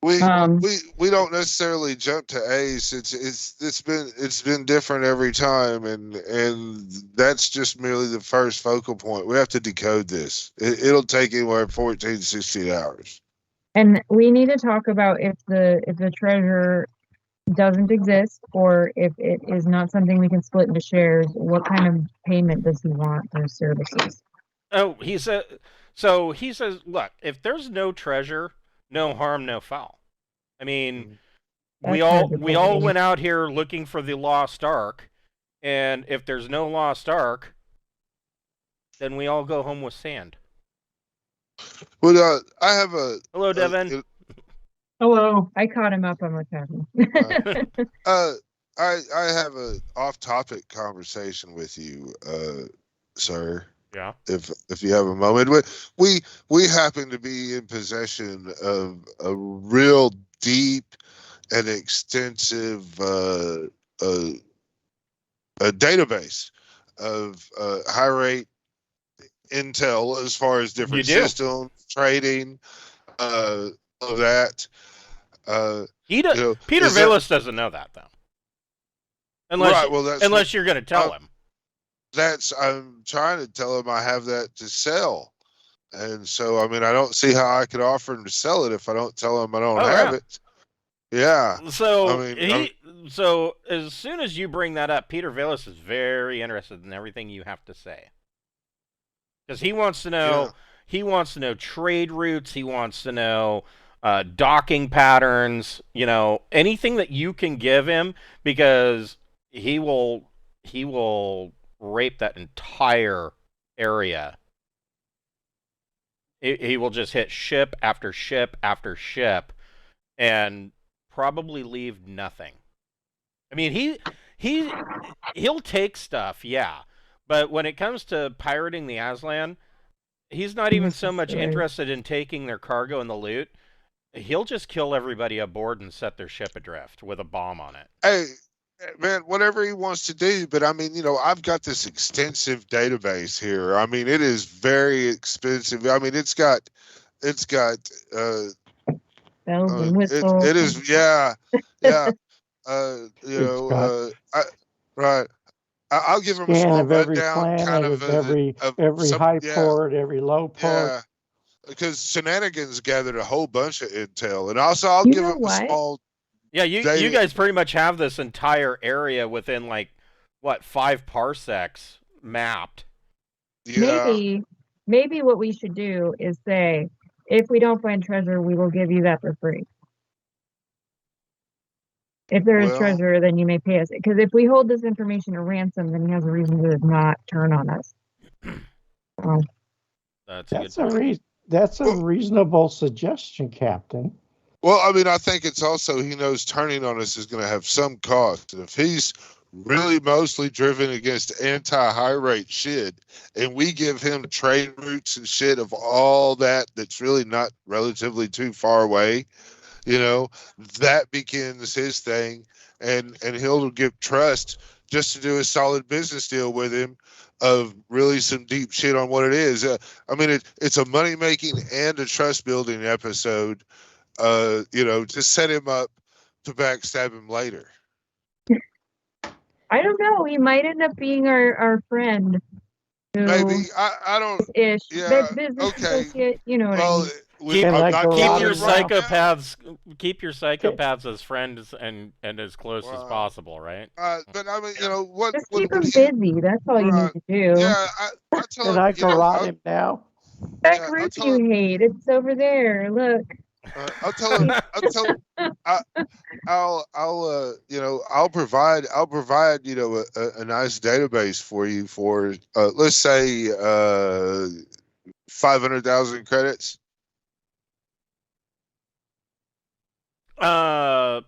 A: We don't necessarily jump to Ace. It's been different every time, and that's just merely the first focal point. We have to decode this. It'll take anywhere 14 to 16 hours.
D: And we need to talk about if the treasure doesn't exist, or if it is not something we can split into shares. What kind of payment does he want for his services?
C: Oh, he says. So he says, look, if there's no treasure, no harm, no foul. I mean, we all went out here looking for the Lost Ark, and if there's no Lost Ark, then we all go home with sand.
A: Well, I have a
C: hello, Devin.
D: Hello. I caught him up on what's happening.
A: I have a off-topic conversation with you, sir.
C: Yeah.
A: If you have a moment, we happen to be in possession of a real deep and extensive a database of high rate intel as far as different systems, trading, of that.
C: Petyr Vallis doesn't know that, though. Unless you're going to tell him.
A: I'm trying to tell him I have that to sell. And so, I mean, I don't see how I could offer him to sell it if I don't tell him I don't have it. Yeah.
C: So, so as soon as you bring that up, Petyr Vallis is very interested in everything you have to say. Because he wants to know, trade routes. He wants to know docking patterns, anything that you can give him, because he will rape that entire area. He will just hit ship after ship after ship and probably leave nothing. I mean, he'll take stuff, yeah, but when it comes to pirating the Aslan, he's not even so much interested in taking their cargo and the loot. He'll just kill everybody aboard and set their ship adrift with a bomb on it.
A: Hey, man, whatever he wants to do. But I mean, I've got this extensive database here. I mean, it is very expensive. I mean, it's got
D: bells and whistles.
A: it is, yeah. Right. I'll give him a small
B: of every
A: rundown,
B: planet,
A: kind of
B: every
A: some,
B: high port, every low port.
A: Yeah, because Shenanigans gathered a whole bunch of intel, and also I'll give him a small.
C: Yeah, you guys pretty much have this entire area within 5 parsecs mapped.
A: Yeah.
D: Maybe what we should do is say, if we don't find treasure, we will give you that for free. If there is treasure, then you may pay us. Because if we hold this information a ransom, then he has a reason to not turn on us.
B: That's a reasonable suggestion, Captain.
A: Well, I mean, I think it's also he knows turning on us is going to have some cost. And if he's really mostly driven against anti-high rate shit, and we give him trade routes and shit of all that's really not relatively too far away, that begins his thing, and he'll give trust just to do a solid business deal with him of really some deep shit on what it is. I mean, it's a money-making and a trust-building episode, to set him up to backstab him later.
D: I don't know. He might end up being our friend.
A: Maybe. I don't...
D: Ish.
A: Yeah,
D: business
A: okay.
D: Associate, you know what I mean.
C: Keep your psychopaths as friends and as close as possible, right?
A: But I mean, what?
D: Just keep him busy. That's all you need to do.
A: Yeah, I tell him.
B: Can I garrote him now?
D: That group you hate, it's over there. Look.
A: I'll tell him. I'll provide a nice database for you for let's say 500,000 credits.
D: We're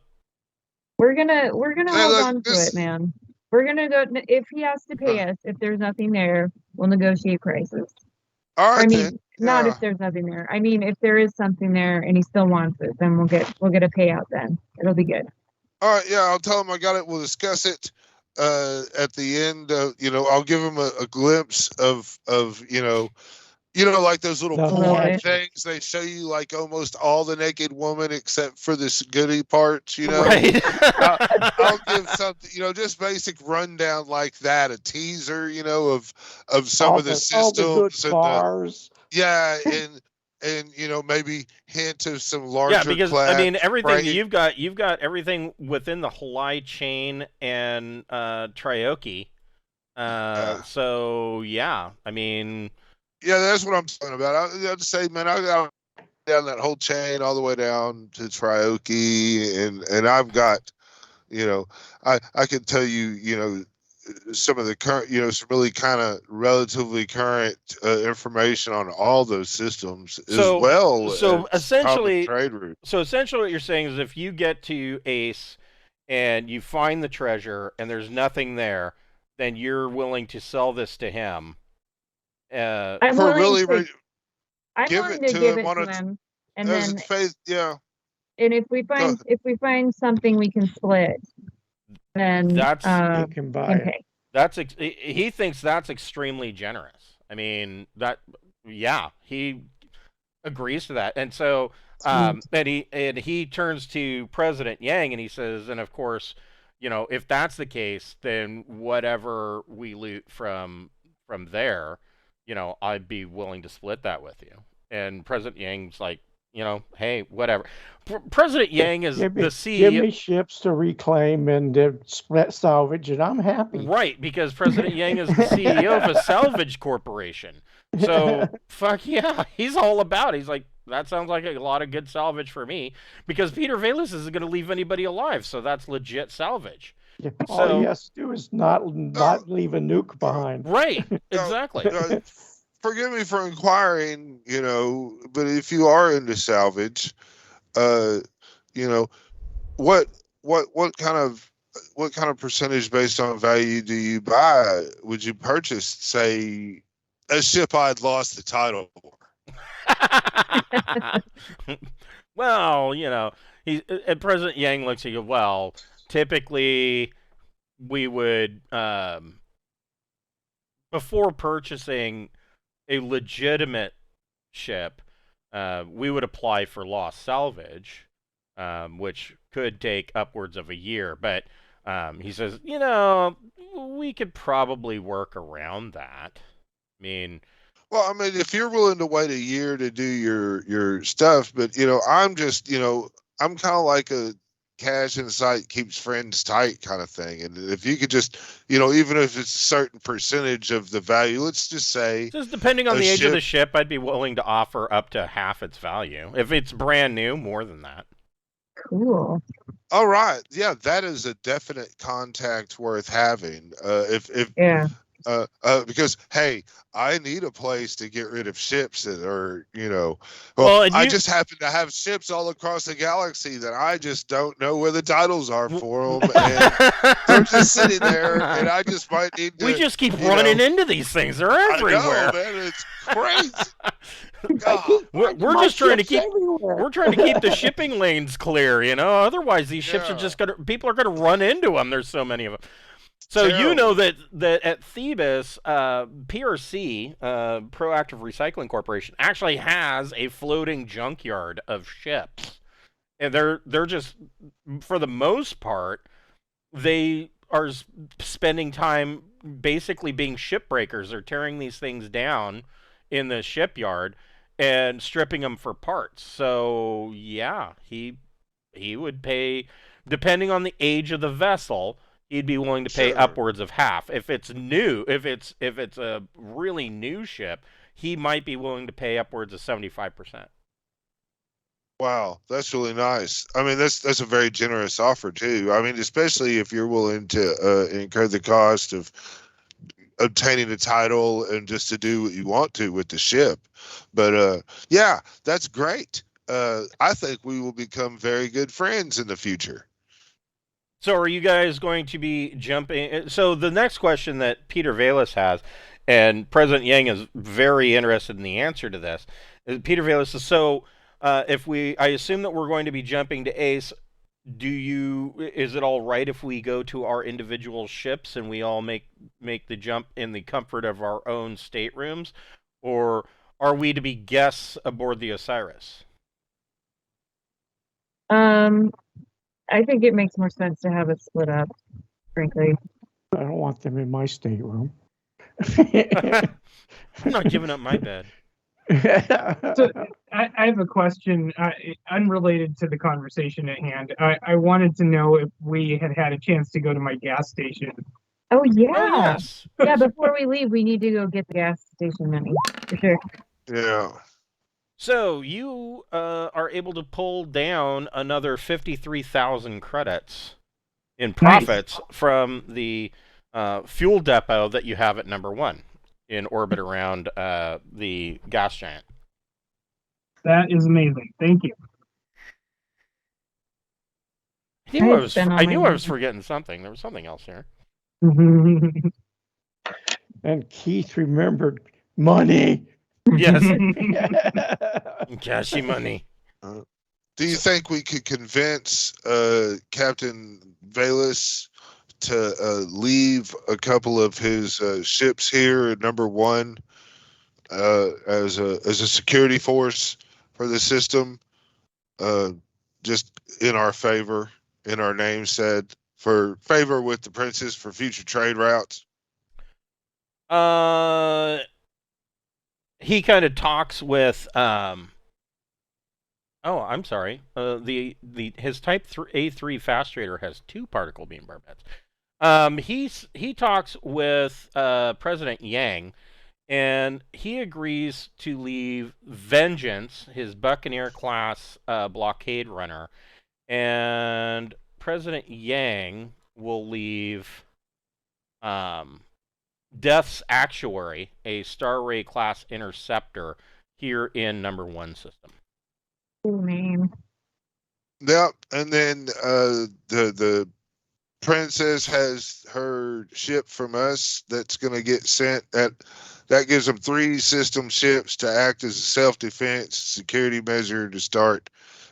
D: gonna hold on to it, man. We're gonna go if he has to pay us. If there's nothing there, we'll negotiate prices.
A: All right.
D: I mean, not if there's nothing there. I mean, if there is something there and he still wants it, then we'll get a payout. Then it'll be good.
A: All right. Yeah, I'll tell him I got it. We'll discuss it at the end. I'll give him a glimpse of like those little porn things they show you, like almost all the naked woman except for this goodie parts,
C: Right.
A: I'll give something, just basic rundown like that, a teaser, of some of the systems,
B: all the good bars.
A: and maybe hint of some larger
C: because
A: class,
C: I mean everything
A: right?
C: you've got everything within the Halai chain and Trioki. So yeah, I mean.
A: Yeah, that's what I'm talking about. I'll just say, man, I got down that whole chain all the way down to Trioki, and I've got, I can tell you, some of the current, some really kind of relatively current information on all those systems as well.
C: So essentially,
A: trade route.
C: So essentially, what you're saying is, if you get to Ace and you find the treasure and there's nothing there, then you're willing to sell this to him.
D: I'm willing to give it to him, and then And if we find something we can split, then
C: you
B: can buy it.
C: He thinks that's extremely generous. I mean he agrees to that, and so and he turns to President Yang and he says, and of course, if that's the case, then whatever we loot from there, I'd be willing to split that with you. And President Yang's like, hey, whatever. President Yang is the CEO.
B: Give me ships to reclaim and split salvage, and I'm happy.
C: Right, because President Yang is the CEO of a salvage corporation. So, fuck yeah, he's all about it. He's like, that sounds like a lot of good salvage for me, because Petyr Vallis isn't going to leave anybody alive, so that's legit salvage.
B: Yeah, all he has to do is not leave a nuke behind.
C: Right, exactly.
A: Forgive me for inquiring, but if you are into salvage, what what kind of percentage based on value do you buy? Would you purchase, say, a ship I'd lost the title for?
C: Well, he and President Yang looks at you. Well, typically we would before purchasing a legitimate ship, we would apply for lost salvage, which could take upwards of a year. But he says, we could probably work around that. I mean,
A: Well, I mean, if you're willing to wait a year to do your stuff, but I'm just, I'm kind of like a cash in sight keeps friends tight kind of thing. And if you could just, even if it's a certain percentage of the value, let's just say,
C: just depending on
A: a
C: the age of the
A: ship-
C: ship, I'd be willing to offer up to half its value. If it's brand new, more than that.
D: Cool.
A: all right, yeah, that is a definite contact worth having. If
D: Yeah.
A: Because hey, I need a place to get rid of ships that are,
C: Well, and
A: I
C: you-
A: just happen to have ships all across the galaxy that I just don't know where the titles are for them, and they're just sitting there, and I just might need to.
C: We just keep running into these things. They're everywhere.
A: I know, man, it's crazy.
B: I
A: God.
B: keep
C: We're
B: finding my
C: just trying to
B: ships
C: keep-
B: everywhere.
C: We're trying to keep the shipping lanes clear, Otherwise, these ships are
A: Yeah.
C: just people are gonna run into them. There's so many of them. So you know that at Thebes, PRC, Proactive Recycling Corporation, actually has a floating junkyard of ships, and they're just, for the most part, they are spending time basically being shipbreakers. They're tearing these things down in the shipyard and stripping them for parts. So yeah, he would pay, depending on the age of the vessel, he'd be willing to pay
A: Sure.
C: upwards of half. If it's new, if it's a really new ship, he might be willing to pay upwards of 75%.
A: Wow, that's really nice. I mean, that's a very generous offer too. I mean, especially if you're willing to incur the cost of obtaining the title and just to do what you want to with the ship. But yeah, that's great. I think we will become very good friends in the future.
C: So are you guys going to be jumping? So the next question that Petyr Vallis has, and President Yang is very interested in the answer to this, is Petyr Vallis says, so I assume that we're going to be jumping to Ace. Is it all right if we go to our individual ships and we all make the jump in the comfort of our own staterooms, or are we to be guests aboard the Osiris?
D: I think it makes more sense to have it split up, frankly.
B: I don't want them in my stateroom.
C: I'm not giving up my bed.
E: So I have a question unrelated to the conversation at hand. I wanted to know if we had had a chance to go to my gas station.
D: Oh yeah.
C: Oh, yes.
D: Yeah, before we leave, we need to go get the gas station money for sure.
A: Yeah.
C: So you are able to pull down another 53,000 credits in profits from the fuel depot that you have at number 1 in orbit around the gas giant.
E: That is amazing. Thank you.
C: I knew I was forgetting something. There was something else here.
B: And Keith remembered money.
C: Yes. Cashy money.
A: Do you think we could convince Captain Vallis to leave a couple of his ships here at number 1 as a security force for the system, just in our favor, in our name said, for favor with the princess for future trade routes?
C: He kind of talks with oh, I'm sorry. His Type A3 fast trader has 2 particle beam barbettes. He talks with President Yang, and he agrees to leave Vengeance, his Buccaneer class blockade runner, and President Yang will leave Death's Actuary, a Star Ray class interceptor, here in number 1 system.
D: Cool name.
A: Yep, and then the princess has her ship from us that's going to get sent. That gives them 3 system ships to act as a self-defense security measure to start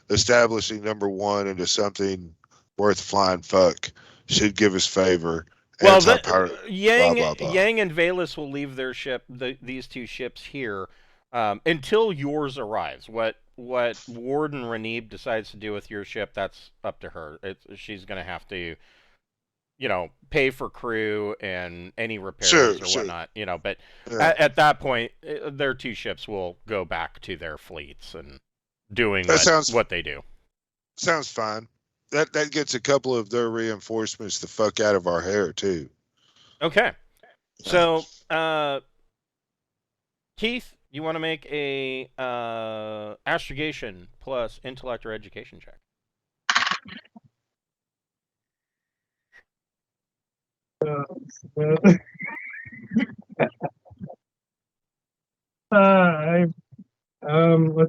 A: establishing number 1 into something worth flying fuck. Should give us favor.
C: Well,
A: Anti-pirate.
C: Yang,
A: blah, blah, blah.
C: Yang and Vallis will leave their ship, these 2 ships here, until yours arrives. What Warden Renib decides to do with your ship, that's up to her. She's going to have to, pay for crew and any repairs or whatnot. But
A: Yeah.
C: at that point, their 2 ships will go back to their fleets and doing what they do.
A: Sounds fine. That gets a couple of their reinforcements the fuck out of our hair too.
C: Okay. So, Keith, you want to make a astrogation plus intellect or education check?
E: Let's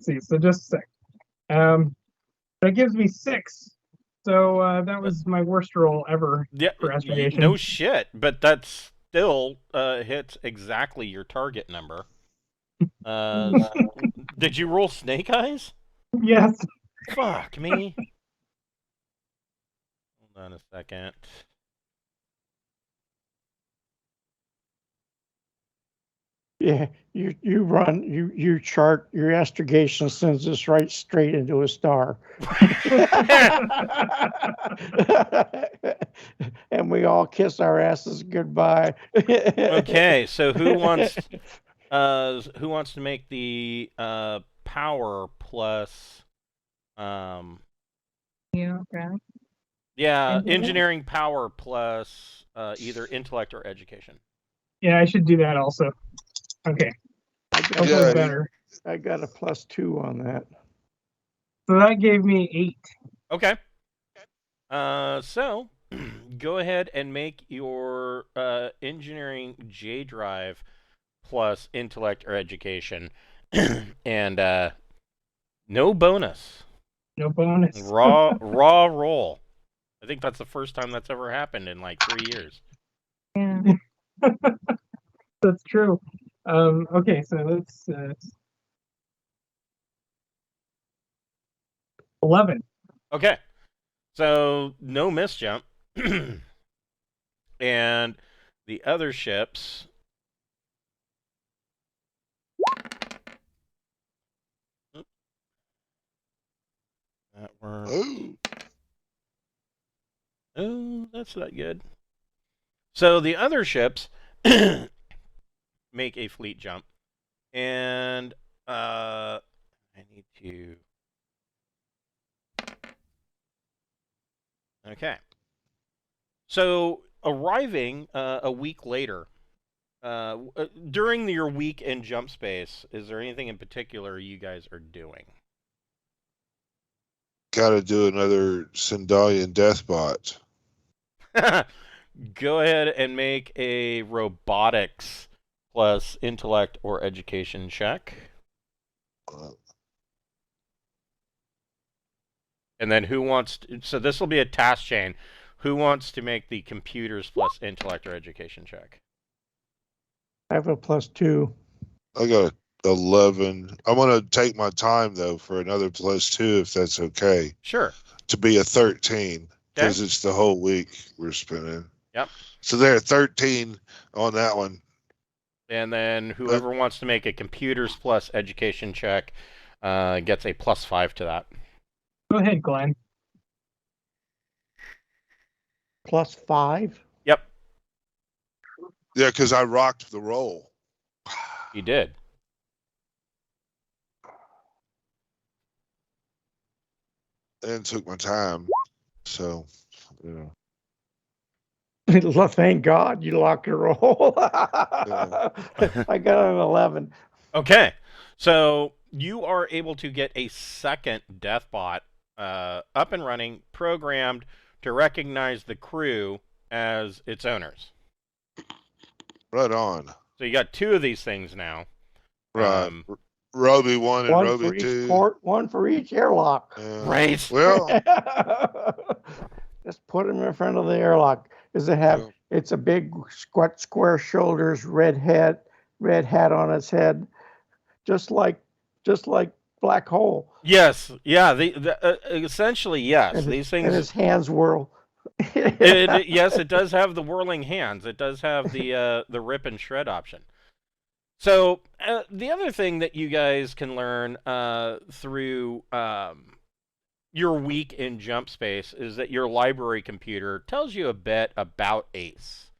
E: see. So just a sec. That gives me 6. So that was my worst roll ever for astrogation.
C: No shit, but that still hits exactly your target number. Did you roll snake eyes?
E: Yes.
C: Fuck me. Hold on a second.
B: Yeah, you run, you chart, your astrogation sends us right straight into a star. And we all kiss our asses goodbye.
C: Okay, so who wants to make the power plus engineering power plus either intellect or education?
E: Yeah, I should do that also. Okay. Better.
B: I got a +2 on that.
E: So that gave me 8.
C: Okay. So go ahead and make your engineering J drive plus intellect or education, and no bonus.
E: No bonus.
C: Raw roll. I think that's the first time that's ever happened in like 3 years.
D: Yeah.
E: That's true. Okay, so let's 11.
C: Okay, so no miss jump, and the other ships. That were. Oh, that's not good. So the other ships make a fleet jump, and I need to. Okay. So arriving a week later, during your week in jump space, is there anything in particular you guys are doing?
A: Got to do another Sandalian Deathbot.
C: Go ahead and make a robotics plus intellect or education check. And then who wants to, so this will be a task chain. Who wants to make the computers plus intellect or education check?
B: I have a +2.
A: I got 11. I'm going to take my time, though, for another +2, if that's okay.
C: Sure.
A: To be a 13, because it's the whole week we're spending.
C: Yep.
A: So they're 13 on that one.
C: And then whoever wants to make a computers plus education check gets a +5 to that.
E: Go ahead, Glenn.
B: +5?
C: Yep.
A: Yeah, because I rocked the roll.
C: You did.
A: And took my time. So,
B: Thank God you locked your roll. I got an 11.
C: Okay. So you are able to get a second Deathbot up and running, programmed to recognize the crew as its owners.
A: Right on.
C: So you got 2 of these things now.
A: Right. Roby 1 and
B: One
A: Roby
B: for each
A: 2.
B: port, one for each airlock.
C: Right.
A: Well,
B: Just put them in front of the airlock. Does it have?
A: Yeah.
B: It's a big square shoulders, red hat on its head, just like Black Hole.
C: Yes. Yeah. Essentially, yes.
B: And,
C: These
B: and
C: things.
B: his hands whirl.
C: Yes, it does have the whirling hands. It does have the rip and shred option. So the other thing that you guys can learn through your week in Jump Space is that your library computer tells you a bit about ACE.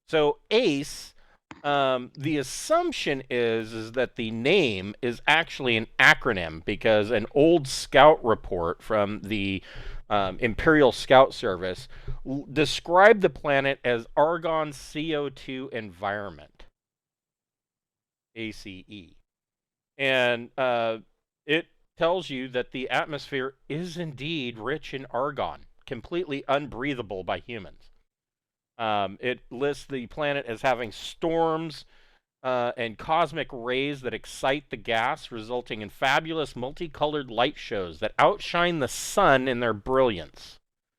C: So ACE, the assumption is that the name is actually an acronym because an old scout report from the Imperial Scout Service described the planet as Argon CO2 environment, ACE. And it tells you that the atmosphere is indeed rich in argon, completely unbreathable by humans. It lists the planet as having storms and cosmic rays that excite the gas, resulting in fabulous multicolored light shows that outshine the sun in their brilliance.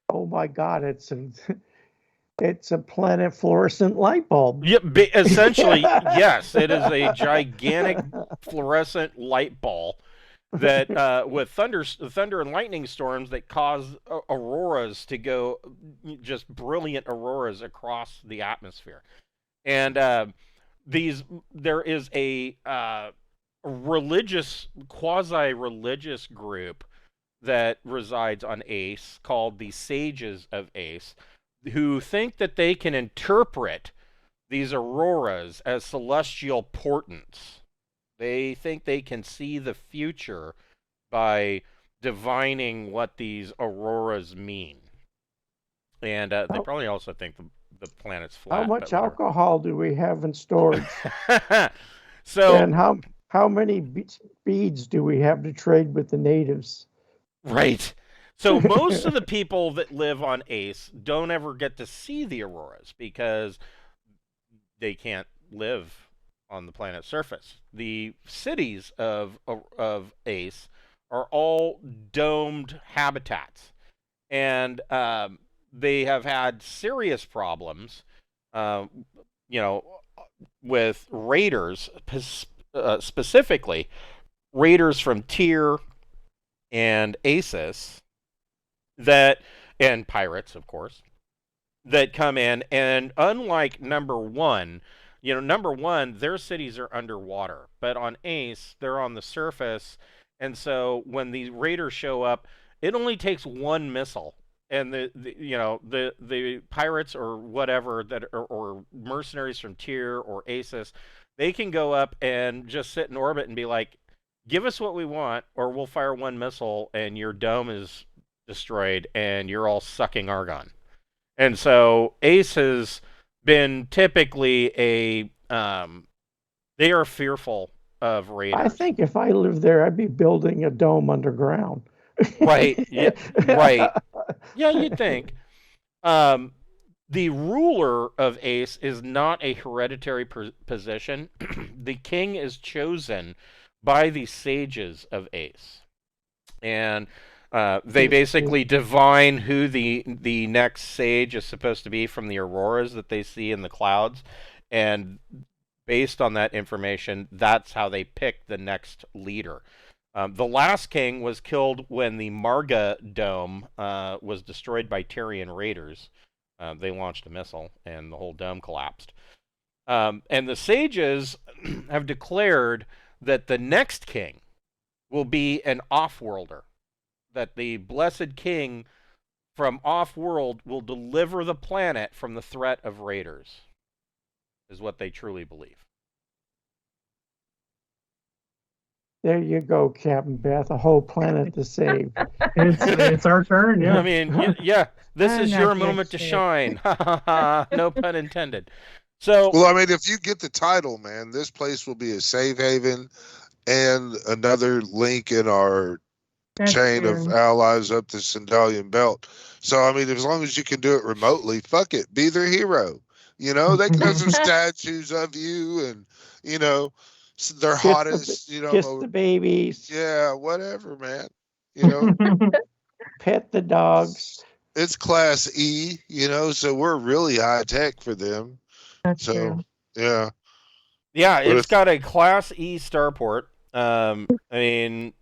B: Oh my God! It's a planet fluorescent light bulb.
C: Yeah, essentially, yes, it is a gigantic fluorescent light ball that with thunder and lightning storms that cause auroras to go, just brilliant auroras across the atmosphere. And there is a quasi-religious group that resides on ACE called the Sages of ACE, who think that they can interpret these auroras as celestial portents. They think they can see the future by divining what these auroras mean. And they probably also think the planet's flat.
B: How much alcohol do we have in storage?
C: So,
B: and how many beads do we have to trade with the natives?
C: Right. So most of the people that live on ACE don't ever get to see the auroras because they can't live on the planet's surface. The cities of ACE are all domed habitats, and they have had serious problems, with raiders, specifically raiders from Tyr and Asis, and pirates, of course, that come in, and unlike number one, their cities are underwater, but on ACE, they're on the surface, and so when the raiders show up, it only takes one missile, and the pirates or whatever or mercenaries from Tyr or Asis, they can go up and just sit in orbit and be like, give us what we want, or we'll fire one missile, and your dome is destroyed, and you're all sucking argon. And so ACE has been typically they are fearful of raiders.
B: I think if I lived there, I'd be building a dome underground.
C: Right. Yeah. Right. Yeah, you'd think. The ruler of ACE is not a hereditary position. The king is chosen by the sages of ACE, and they basically divine who the next sage is supposed to be from the auroras that they see in the clouds, and based on that information, that's how they pick the next leader. The last king was killed when the Marga dome was destroyed by Tyrian raiders. They launched a missile, and the whole dome collapsed. And the sages have declared that the next king will be an off-worlder, that the blessed king from off-world will deliver the planet from the threat of raiders, is what they truly believe.
B: There you go, Captain Beth. A whole planet to save.
E: It's our turn. Yeah.
C: I mean, yeah. This
D: I'm
C: is
D: not
C: your
D: yet
C: moment to
D: safe.
C: shine. No pun intended. So,
A: well, I mean, if you get the title, man, this place will be a safe haven and another link in our
D: That's
A: chain
D: true.
A: of allies up the Sindalian Belt. So, I mean, as long as you can do it remotely, fuck it. Be their hero. They can have some statues of you and, their hottest,
B: kiss the babies.
A: Yeah, whatever, man. You know,
B: pet the dogs.
A: It's class E, so we're really high tech for them.
D: That's true.
A: Yeah.
C: Yeah, it's got a class E starport. I mean,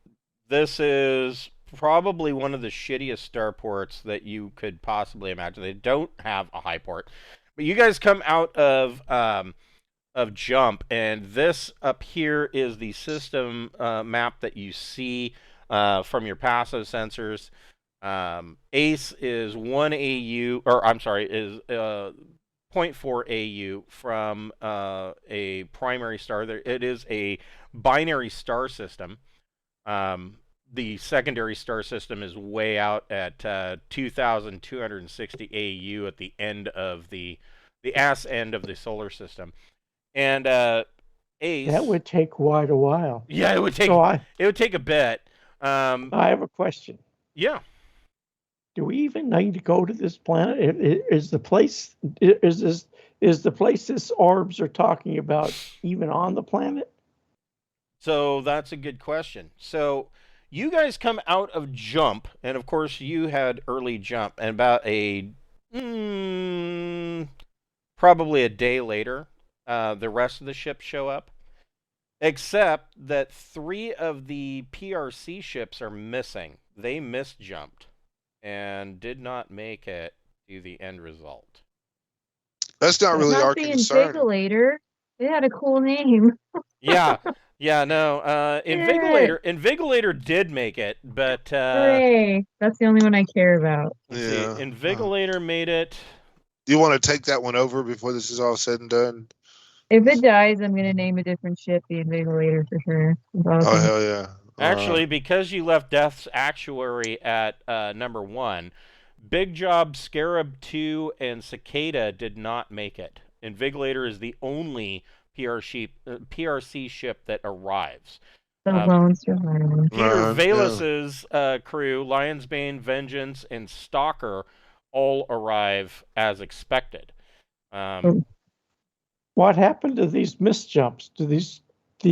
C: this is probably one of the shittiest starports that you could possibly imagine. They don't have a high port. But you guys come out of jump, and this up here is the system map that you see from your passive sensors. ACE is 1 AU, or I'm sorry, is 0.4 AU from a primary star. It is a binary star system. The secondary star system is way out at 2,260 AU at the end of the ass end of the solar system. And ACE.
B: That would take quite a while.
C: Yeah, it would take. It would take a bit.
B: I have a question.
C: Yeah.
B: Do we even need to go to this planet? Is the place this orbs are talking about even on the planet?
C: So that's a good question. So you guys come out of jump, and of course you had early jump, and about probably a day later, the rest of the ships show up, except that 3 of the PRC ships are missing. They misjumped and did not make it to the end result.
A: That's not really our concern.
D: Invigilator. They had a cool name.
C: Yeah, no. Invigilator did make it, but
D: hooray! That's the only one I care about.
A: Yeah,
C: Invigilator made it.
A: Do you want to take that one over before this is all said and done?
D: If it dies, I'm gonna name a different ship the Invigilator for sure.
A: Oh hell yeah!
C: Actually, because you left Death's Actuary at number 1, Big Job, Scarab 2, and Cicada did not make it. Invigilator is the only PRC ship that arrives.
D: The lone survivor.
C: Petyr Vallis's crew, Lionsbane, Vengeance, and Stalker all arrive as expected.
B: What happened to these misjumps? Do these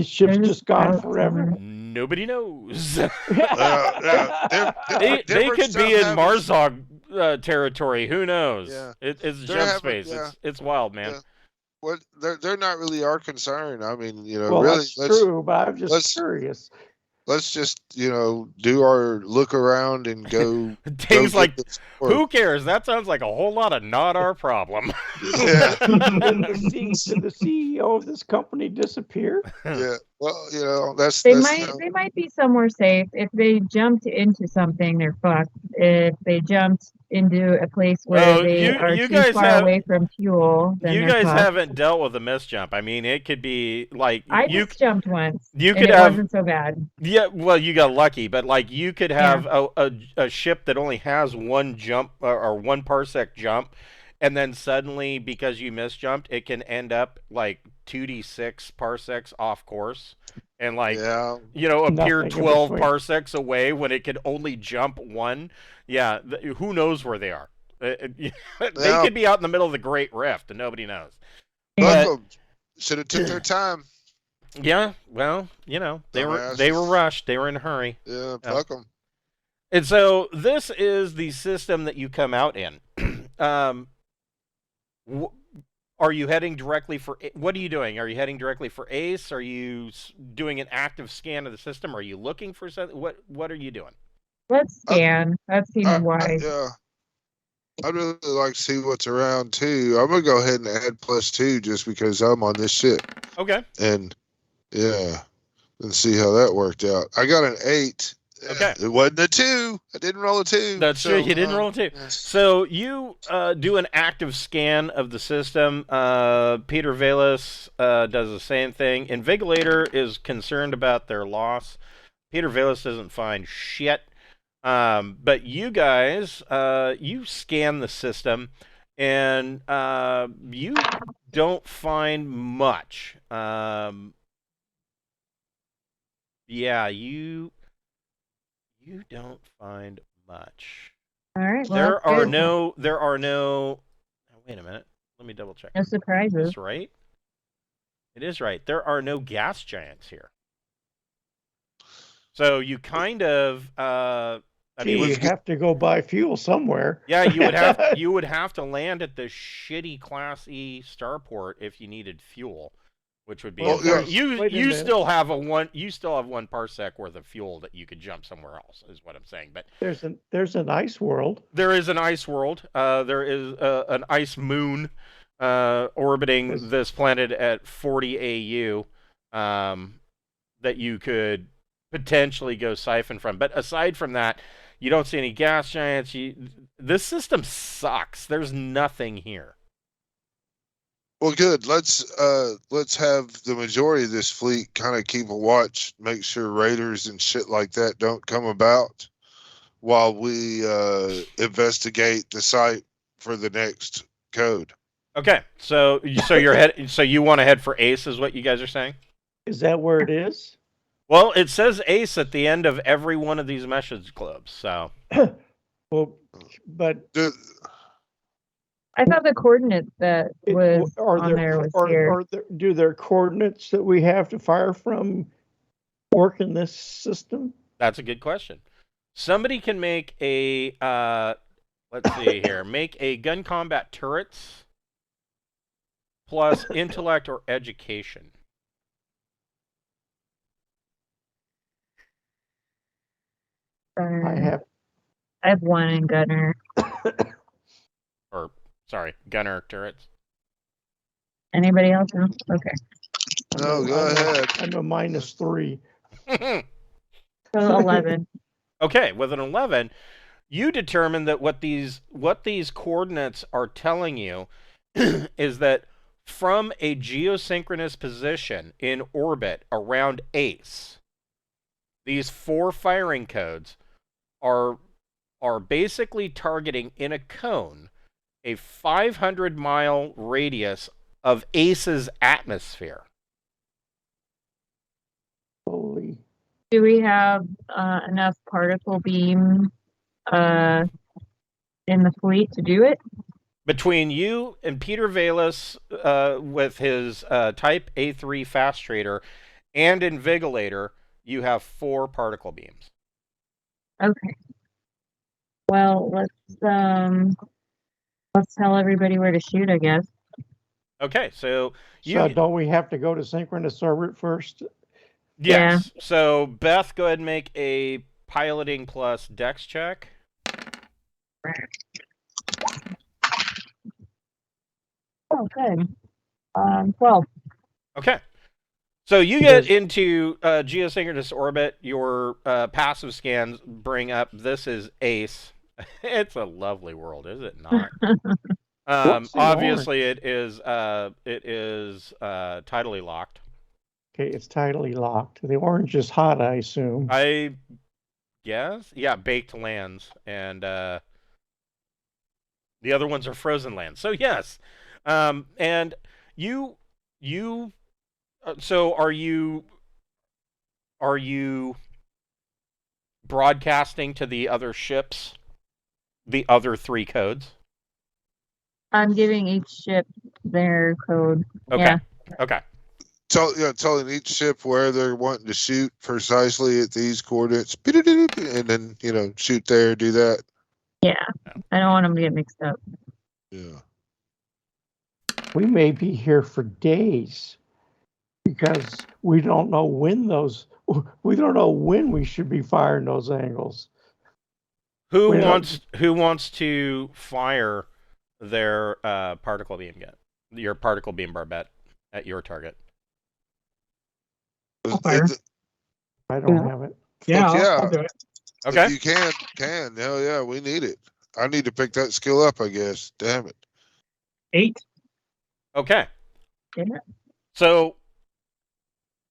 B: ships just gone forever?
C: Nobody knows.
A: They
C: could be in Marzog territory. Who knows?
A: Yeah.
C: It's jump space. Yeah. It's wild, man.
A: Yeah. What they're not really our concern. I mean,
B: well,
A: really,
B: that's true, but I'm just curious.
A: Let's just, do our look around and go.
C: Things like, who cares? That sounds like a whole lot of not our problem.
A: Yeah.
B: Did the CEO of this company disappear?
A: Yeah. Well,
D: they might be somewhere safe. If they jumped into something, they're fucked. If they jumped into a place where they are too far away from fuel, then
C: you guys haven't dealt with a misjump. I mean, it could be like
D: I just jumped once.
C: You could
D: have. It wasn't so bad.
C: Yeah, well, you got lucky, but like you could have a ship that only has one jump or 1 parsec jump, and then suddenly because you misjumped, it can end up like 2d6 parsecs off course. And appear 12 parsecs away when it could only jump 1. Yeah, who knows where they are? They could be out in the middle of the Great Rift, and nobody knows.
A: Should have took their time.
C: Yeah, well, they were rushed. They were in a hurry.
A: Yeah, fuck them.
C: And so this is the system that you come out in. Are you heading directly for... What are you doing? Are you heading directly for ACE? Are you doing an active scan of the system? Are you looking for something? What are you doing?
D: Let's scan. That seems wise.
A: Yeah. I'd really like to see what's around, too. I'm going to go ahead and add +2 just because I'm on this ship.
C: Okay.
A: And, yeah. And see how that worked out. I got an 8.
C: Okay.
A: It wasn't a 2. I didn't roll a 2.
C: That's true. You didn't roll a 2. Yes. So you do an active scan of the system. Petyr Vallis does the same thing. Invigilator is concerned about their loss. Petyr Vallis doesn't find shit. But you guys, you scan the system, and you don't find much. You don't find much.
D: All right. Well,
C: there are no. Wait a minute. Let me double check.
D: No surprises.
C: That's right. It is right. There are no gas giants here. So you kind of,
B: you have to go buy fuel somewhere.
C: Yeah, you would have to land at the shitty Class E starport if you needed fuel, which would be you still have one parsec worth of fuel that you could jump somewhere else, is what I'm saying. But
B: there's an ice world.
C: There is an ice world. There is an ice moon orbiting this planet at 40 AU that you could potentially go siphon from. But aside from that, you don't see any gas giants. This system sucks. There's nothing here.
A: Well, good. Let's have the majority of this fleet kind of keep a watch, make sure raiders and shit like that don't come about while we investigate the site for the next code.
C: Okay, so you want to head for Ace, is what you guys are saying?
B: Is that where it is?
C: Well, it says Ace at the end of every one of these message clubs, so.
B: Well, but
D: I thought the coordinate that was on there was here.
B: Do their coordinates that we have to fire from work in this system?
C: That's a good question. Somebody can make a, let's see here, make a gun combat turrets plus intellect or education.
B: I
D: have one in gunner.
C: Or, sorry, gunner turrets.
D: Anybody else? No? Okay.
A: No, go ahead.
B: I'm a -3.
D: So 11.
C: Okay, with an 11, you determine that what these coordinates are telling you is that from a geosynchronous position in orbit around Ace, these 4 firing codes are basically targeting in a cone a 500-mile radius of Ace's atmosphere.
B: Holy.
D: Do we have enough particle beam in the fleet to do it?
C: Between you and Petyr Vallis with his Type A3 Fast Trader and Invigilator, you have 4 particle beams.
D: Okay. Well, let's tell everybody where to shoot, I guess.
C: Okay, so
B: don't we have to go to synchronous orbit first?
C: Yes. Yeah. So Beth, go ahead and make a piloting plus dex check.
D: Oh, good. 12.
C: Okay. So you get into geosynchronous orbit. Your passive scans bring up, this is Ace. It's a lovely world, is it not? Obviously, it is tidally locked.
B: Okay, it's tidally locked. The orange is hot, I assume.
C: I guess. Yeah, baked lands. And the other ones are frozen lands. So, yes. And you so are you broadcasting to the other ships the other 3 codes?
D: I'm giving each ship their code.
C: Okay.
D: Yeah.
C: Okay.
A: Telling each ship where they're wanting to shoot precisely at these coordinates, and then shoot there, do that.
D: Yeah, I don't want them to get mixed up.
A: Yeah.
B: We may be here for days because we don't know when we should be firing those angles.
C: Who wants to fire their particle beam gun? Your particle beam barbette at your target.
B: I don't have it.
E: Yeah, I'll do it.
C: Okay.
A: If you can. Hell yeah, we need it. I need to pick that skill up, I guess. Damn it.
E: 8.
C: Okay.
D: Yeah.
C: So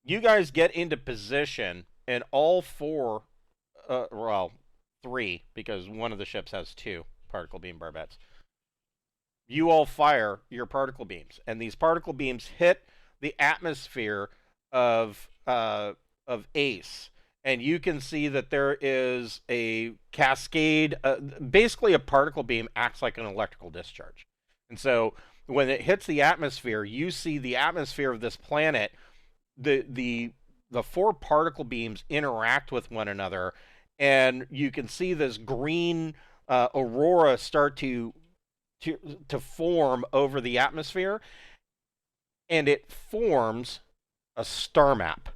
C: you guys get into position, and all 4, 3, because one of the ships has 2 particle beam barbettes. You all fire your particle beams, and these particle beams hit the atmosphere of Ace, and you can see that there is a cascade. Basically, a particle beam acts like an electrical discharge, and so when it hits the atmosphere, you see the atmosphere of this planet. The 4 particle beams interact with one another, and you can see this green aurora start to form over the atmosphere, and it forms a star map,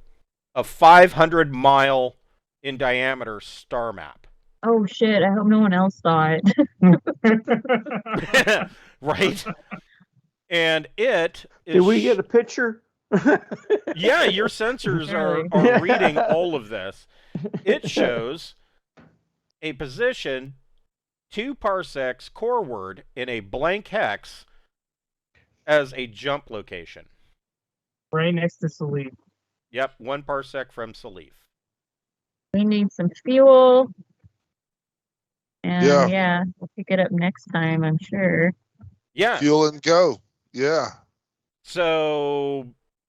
C: a 500-mile in diameter star map.
D: Oh shit! I hope no one else saw it.
C: Right? And it is.
B: Did we get a picture?
C: Yeah, your sensors are reading all of this. It shows a position 2 parsecs coreward in a blank hex as a jump location.
E: Right next to Salif.
C: Yep, 1 parsec from Salif.
D: We need some fuel. And
A: Yeah.
D: yeah, we'll pick it up next time, I'm sure.
C: Yeah.
A: Fuel and go. Yeah.
C: So,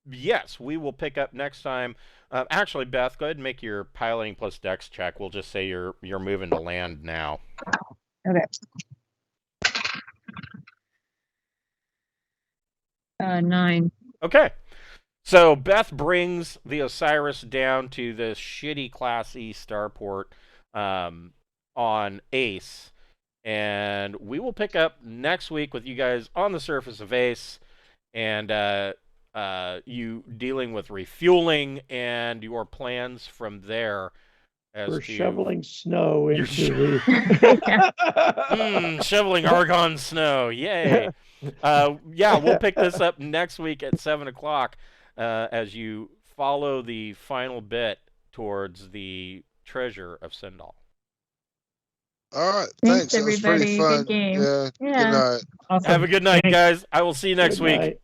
C: yes, we will pick up next time. Actually, Beth, go ahead and make your piloting plus dex check. We'll just say you're moving to land now.
D: Okay. 9.
C: Okay. So Beth brings the Osiris down to this shitty Class E starport on Ace. And we will pick up next week with you guys on the surface of Ace. And you dealing with refueling and your plans from there.
B: We're shoveling snow into
C: shoveling argon snow. Yay. Yeah, we'll pick this up next week at 7 o'clock as you follow the final bit towards the treasure of Sindal.
A: All right.
D: Thanks
A: Thanks. That was pretty
D: everybody.
A: fun.
D: Good game.
A: Yeah.
D: Yeah.
A: Good night.
E: Awesome.
C: Have a good night,
E: Thanks.
C: guys. I will see you next
B: Good
C: week.
B: night.